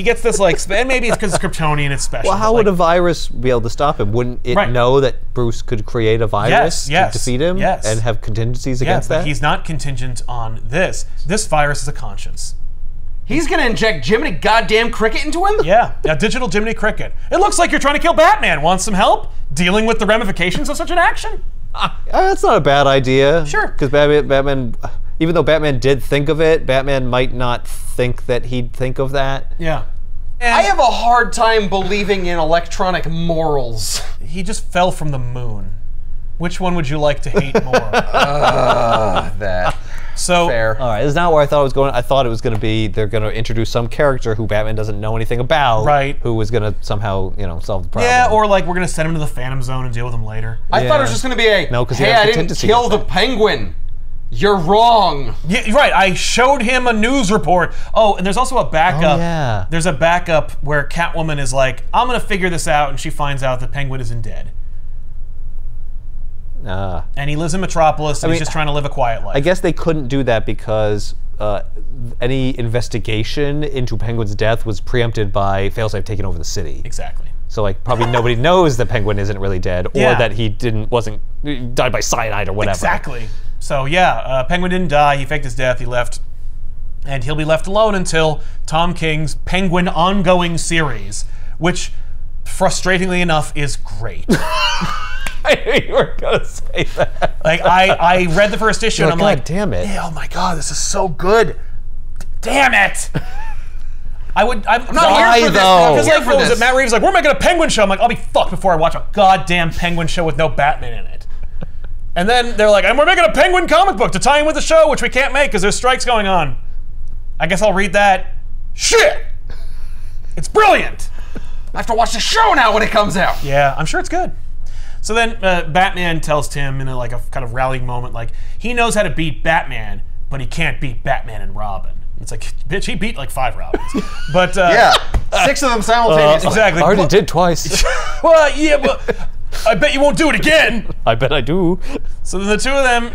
Speaker 1: gets this like, and maybe it's because it's Kryptonian, it's special.
Speaker 2: Well, how would a virus be able to stop him? Wouldn't it know that Bruce could create a virus to defeat him and have contingencies against that?
Speaker 1: But he's not contingent on this. This virus is a conscience.
Speaker 3: He's gonna inject Jiminy goddamn Cricket into him?
Speaker 1: Yeah, digital Jiminy Cricket. It looks like you're trying to kill Batman. Want some help dealing with the ramifications of such an action?
Speaker 2: That's not a bad idea.
Speaker 1: Sure.
Speaker 2: Because Batman, even though Batman did think of it, Batman might not think that he'd think of that.
Speaker 1: Yeah.
Speaker 3: And I have a hard time believing in electronic morals.
Speaker 1: He just fell from the moon. Which one would you like to hate more?
Speaker 3: That.
Speaker 1: So,
Speaker 3: fair.
Speaker 2: All right, this is not where I thought it was going. I thought it was going to be they're going to introduce some character who Batman doesn't know anything about,
Speaker 1: right?
Speaker 2: Who was going to somehow, solve the problem.
Speaker 1: Yeah, or like we're going to send him to the Phantom Zone and deal with him later.
Speaker 3: I thought it was just going to be a hey, I didn't kill the Penguin. You're wrong.
Speaker 1: Yeah, right. I showed him a news report. Oh, and there's also a backup.
Speaker 2: Oh, yeah.
Speaker 1: There's a backup where Catwoman is like, I'm going to figure this out, and she finds out the Penguin isn't dead. And he lives in Metropolis, and he's just trying to live a quiet life.
Speaker 2: I guess they couldn't do that because any investigation into Penguin's death was preempted by Failsafe taking over the city.
Speaker 1: Exactly.
Speaker 2: So like probably nobody knows that Penguin isn't really dead, or that he died by cyanide or whatever.
Speaker 1: Exactly. So yeah, Penguin didn't die. He faked his death. He left, and he'll be left alone until Tom King's Penguin ongoing series, which, frustratingly enough, is great.
Speaker 2: I knew you were gonna say that.
Speaker 1: Like I read the first issue, and I'm like,
Speaker 2: damn it!
Speaker 1: Oh my god, this is so good! Damn it! I'm not
Speaker 2: here for this.
Speaker 1: Because like, Matt Reeves like, we're making a Penguin show. I'm like, I'll be fucked before I watch a goddamn Penguin show with no Batman in it. And then they're like, and we're making a Penguin comic book to tie in with the show, which we can't make because there's strikes going on. I guess I'll read that. Shit! It's brilliant!
Speaker 3: I have to watch the show now when it comes out.
Speaker 1: Yeah, I'm sure it's good. So then Batman tells Tim in a kind of rallying moment, like, he knows how to beat Batman, but he can't beat Batman and Robin. It's like, bitch, he beat like 5 Robins. But
Speaker 3: yeah, 6 of them simultaneously.
Speaker 1: Exactly.
Speaker 2: I already did twice.
Speaker 1: Well, yeah, but I bet you won't do it again.
Speaker 2: I bet I do.
Speaker 1: So then the two of them,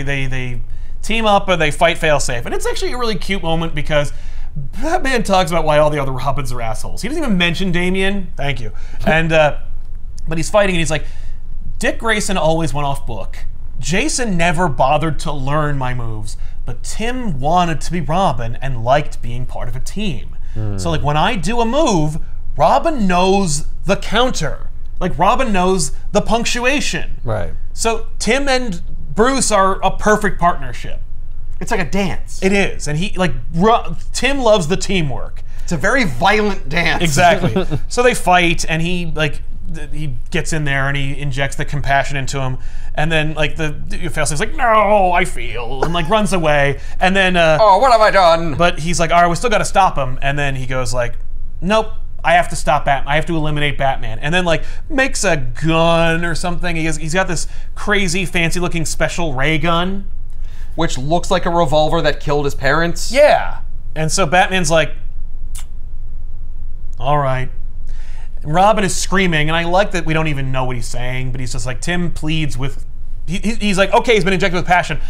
Speaker 1: they team up and they fight Failsafe. And it's actually a really cute moment because Batman talks about why all the other Robins are assholes. He doesn't even mention Damian. Thank you. And but he's fighting and he's like, Dick Grayson always went off book. Jason never bothered to learn my moves, but Tim wanted to be Robin and liked being part of a team. So like when I do a move, Robin knows the counter. Like Robin knows the punctuation.
Speaker 2: Right.
Speaker 1: So Tim and Bruce are a perfect partnership.
Speaker 3: It's like a dance.
Speaker 1: It is, and Tim loves the teamwork.
Speaker 3: It's a very violent dance.
Speaker 1: Exactly. So they fight, and he gets in there and he injects the compassion into him, and then like the Failsafe's like, no, I feel, and like runs away, and then
Speaker 3: oh, what have I done?
Speaker 1: But he's like, all right, we still got to stop him, and then he goes like, nope, I have to stop Batman. I have to eliminate Batman, and then like makes a gun or something. He's got this crazy fancy looking special ray gun,
Speaker 3: which looks like a revolver that killed his parents.
Speaker 1: Yeah, and so Batman's like, all right. Robin is screaming, and I like that we don't even know what he's saying, but he's just like, Tim pleads with, he's like, okay, he's been injected with passion.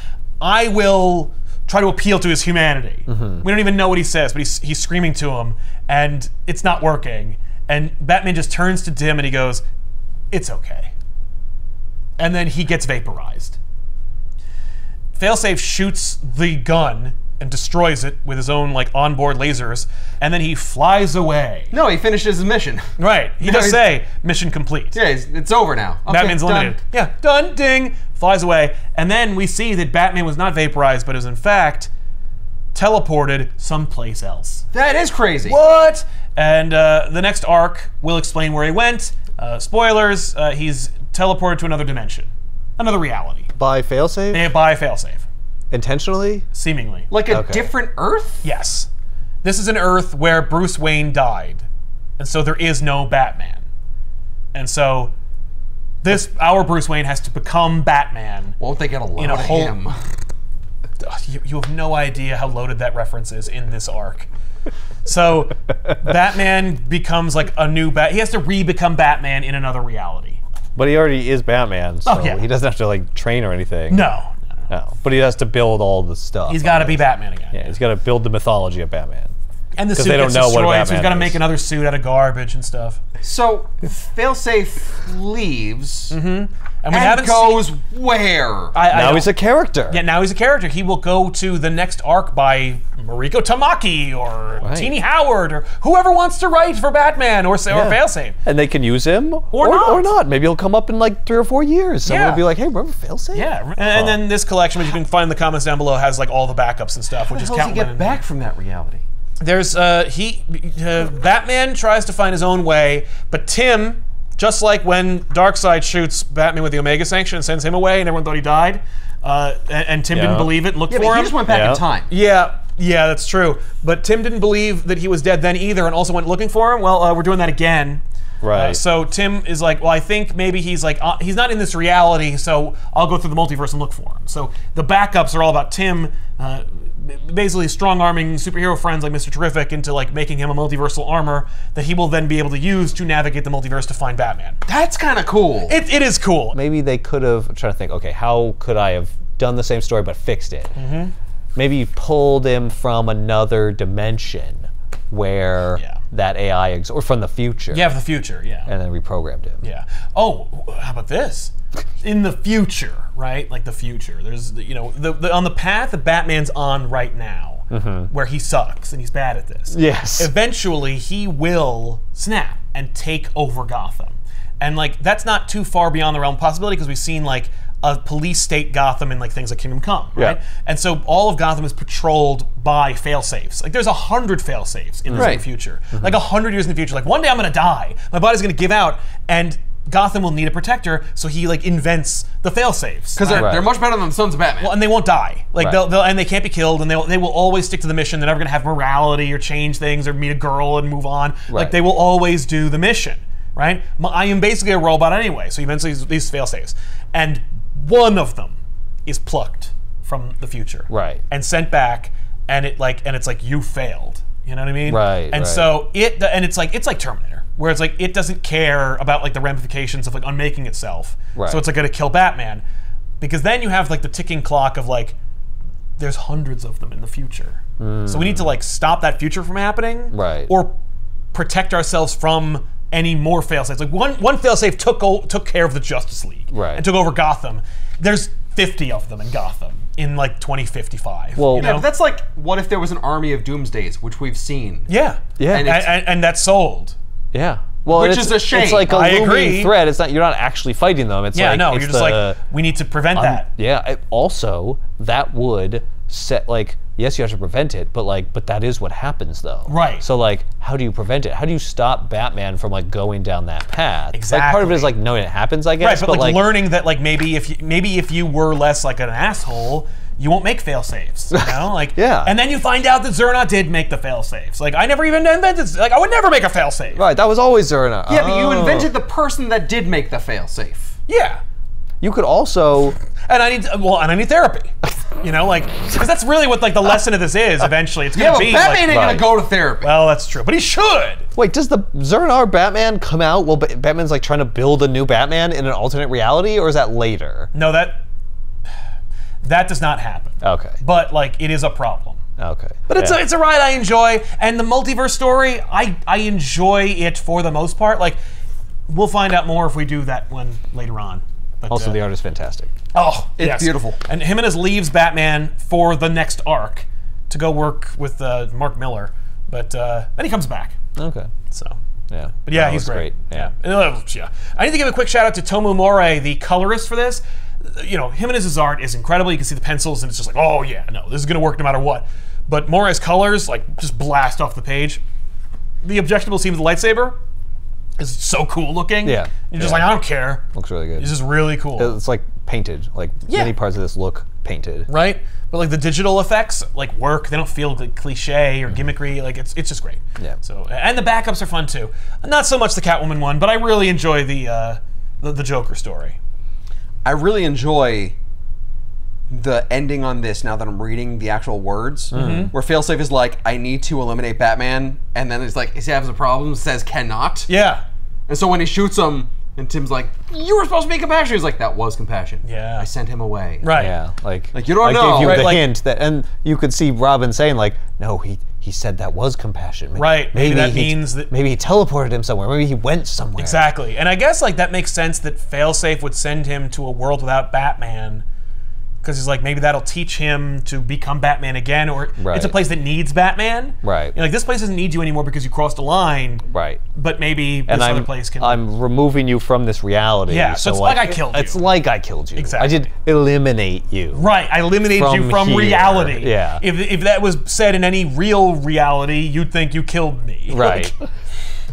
Speaker 1: I will try to appeal to his humanity. We don't even know what he says, but he's screaming to him, and it's not working. And Batman just turns to Tim and he goes, it's okay. And then he gets vaporized. Failsafe shoots the gun and destroys it with his own like onboard lasers, and then he flies away.
Speaker 3: No, he finishes his mission.
Speaker 1: Right. He does say mission complete.
Speaker 3: Yeah, it's over now. Okay,
Speaker 1: Batman's eliminated. Yeah, done. Ding. Flies away, and then we see that Batman was not vaporized, but is in fact teleported someplace else.
Speaker 3: That is crazy.
Speaker 1: What? And the next arc will explain where he went. Spoilers. He's teleported to another dimension, another reality.
Speaker 2: By Failsafe?
Speaker 1: Yeah, by Failsafe.
Speaker 2: Intentionally?
Speaker 1: Seemingly.
Speaker 3: Like a different Earth?
Speaker 1: Yes. This is an Earth where Bruce Wayne died, and so there is no Batman. And so our Bruce Wayne has to become Batman.
Speaker 3: Won't they get a load of him?
Speaker 1: You have no idea how loaded that reference is in this arc. So Batman becomes like a new he has to re-become Batman in another reality.
Speaker 2: But he already is Batman, so he doesn't have to like train or anything.
Speaker 1: No.
Speaker 2: No, but he has to build all the stuff.
Speaker 1: He's got to be Batman again.
Speaker 2: Yeah, he's got to build the mythology of Batman.
Speaker 1: And the suit gets destroyed, so he's got to make another suit out of garbage and stuff.
Speaker 3: So Failsafe leaves
Speaker 1: and
Speaker 3: goes where?
Speaker 2: Now he's a character.
Speaker 1: Yeah, now he's a character. He will go to the next arc by Mariko Tamaki or Teenie Howard or whoever wants to write for Batman or Failsafe.
Speaker 2: And they can use him or not. Maybe he'll come up in like 3 or 4 years. Someone will be like, hey, remember Failsafe?
Speaker 1: Yeah. And then this collection, which you can find in the comments down below, has like all the backups and stuff, which is
Speaker 3: How does he get back from that reality?
Speaker 1: There's Batman tries to find his own way, but Tim, just like when Darkseid shoots Batman with the Omega Sanction and sends him away, and everyone thought he died, and Tim didn't believe it and looked for him.
Speaker 3: He just went back in time.
Speaker 1: Yeah, that's true. But Tim didn't believe that he was dead then either, and also went looking for him. Well, we're doing that again.
Speaker 2: Right.
Speaker 1: So Tim is like, well, I think maybe he's like, he's not in this reality, so I'll go through the multiverse and look for him. So the backups are all about Tim basically strong-arming superhero friends like Mr. Terrific into like making him a multiversal armor that he will then be able to use to navigate the multiverse to find Batman.
Speaker 3: That's kind of cool.
Speaker 1: It is cool.
Speaker 2: Maybe they could have, I'm trying to think, okay, how could I have done the same story but fixed it? Maybe you pulled him from another dimension where that AI, or from the future.
Speaker 1: Yeah, from the future,
Speaker 2: And then reprogrammed him.
Speaker 1: Yeah. Oh, how about this? In the future, right? Like the future. There's, you know, on the path that Batman's on right now, where he sucks and he's bad at this.
Speaker 2: Yes.
Speaker 1: Eventually, he will snap and take over Gotham. And like, that's not too far beyond the realm of possibility because we've seen like a police state Gotham in like things like Kingdom Come, right? And so all of Gotham is patrolled by fail-safes. Like there's 100 fail-safes in the future. Like 100 years in the future. Like one day I'm gonna die. My body's gonna give out and Gotham will need a protector, so he like invents the fail-safes.
Speaker 3: Because they're much better than the Sons of Batman.
Speaker 1: Well, and they won't die. Like they'll and they can't be killed, and they will always stick to the mission. They're never gonna have morality or change things or meet a girl and move on. Like they will always do the mission, right? I am basically a robot anyway, so eventually these fail-safes. And one of them is plucked from the future. And sent back, and it's like you failed. You know what I mean? And so it's like Terminator. Where it's like, it doesn't care about like the ramifications of like unmaking itself. So it's like gonna kill Batman. Because then you have like the ticking clock of like, there's hundreds of them in the future. So we need to like stop that future from happening. Or protect ourselves from any more fail-safes. Like one fail-safe took care of the Justice League. And took over Gotham. There's 50 of them in Gotham in like 2055.
Speaker 2: Well,
Speaker 1: you know?
Speaker 3: But that's like, what if there was an army of Doomsdays, which we've seen?
Speaker 1: And that's sold.
Speaker 2: Well,
Speaker 3: which is a shame.
Speaker 2: It's like a looming threat. It's not. You're not actually fighting them. It's like,
Speaker 1: you're just like, we need to prevent that.
Speaker 2: Also, that would set like, yes, you have to prevent it, but that is what happens though. So like, how do you prevent it? How do you stop Batman from like going down that path? Like part of it is like knowing it happens, I guess.
Speaker 1: But like learning that like maybe if you were less like an asshole, you won't make fail-safes, you know? Like, and then you find out that Zerna did make the fail-safes. Like, I never even invented, like, I would never make a fail-safe.
Speaker 2: That was always Zerna.
Speaker 3: Yeah, but you invented the person that did make the fail-safe.
Speaker 2: You could also...
Speaker 1: And I need therapy. You know, like, because that's really what like the lesson of this is eventually. It's gonna be
Speaker 3: Batman ain't gonna go to therapy.
Speaker 1: Well, that's true, but he should.
Speaker 2: Wait, does the Zernar Batman come out while Batman's like trying to build a new Batman in an alternate reality, or is that later?
Speaker 1: No, that does not happen. But like, it is a problem. But it's a ride I enjoy, and the multiverse story, I enjoy it for the most part. Like, we'll find out more if we do that one later on. But,
Speaker 2: also, the art is fantastic.
Speaker 1: Oh,
Speaker 3: it's beautiful.
Speaker 1: And Jimenez leaves Batman for the next arc to go work with Mark Miller, but then he comes back. So. But yeah, he's great. I need to give a quick shout out to Tomu More, the colorist for this. You know, Jimenez's art is incredible. You can see the pencils, and it's just like, oh yeah, no, this is gonna work no matter what. But More's colors, like, just blast off the page. The objectionable scene with the lightsaber is so cool looking. You're just like, I don't care.
Speaker 2: Looks really good.
Speaker 1: It's just really cool.
Speaker 2: It's like painted. Like many parts of this look painted.
Speaker 1: But like the digital effects, like work. They don't feel like cliche or gimmickry. Like it's just great. So and the backups are fun too. Not so much the Catwoman one, but I really enjoy the Joker story.
Speaker 3: I really enjoy the ending on this now that I'm reading the actual words, where Failsafe is like, I need to eliminate Batman, and then it's like, he has a problem, says cannot. And so when he shoots him, and Tim's like, you were supposed to be compassion. He's like, that was compassion. I sent him away.
Speaker 2: Like
Speaker 3: you don't know.
Speaker 2: I gave you the hint that, and you could see Robin saying like, no, he said that was compassion.
Speaker 1: Maybe that means that
Speaker 2: maybe he teleported him somewhere. Maybe he went somewhere.
Speaker 1: Exactly. And I guess like that makes sense that Failsafe would send him to a world without Batman, because he's like, maybe that'll teach him to become Batman again, or it's a place that needs Batman. You know, like, this place doesn't need you anymore because you crossed a line. But maybe this other place can.
Speaker 2: I'm removing you from this reality.
Speaker 1: So it's like I killed you.
Speaker 2: It's like I killed you.
Speaker 1: Exactly.
Speaker 2: I did eliminate you.
Speaker 1: I eliminated you from reality.
Speaker 2: Yeah.
Speaker 1: If that was said in any real reality, you'd think you killed me.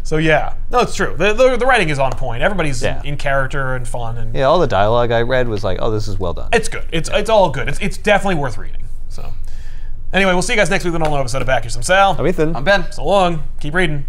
Speaker 1: So yeah, no, it's true. The writing is on point. Everybody's in character and fun, and
Speaker 2: all the dialogue I read was like, oh, this is well done.
Speaker 1: It's good. It's all good. It's definitely worth reading. So anyway, we'll see you guys next week with another episode of Back Here's Some Sal.
Speaker 2: I'm Ethan.
Speaker 3: I'm Ben.
Speaker 1: So long. Keep reading.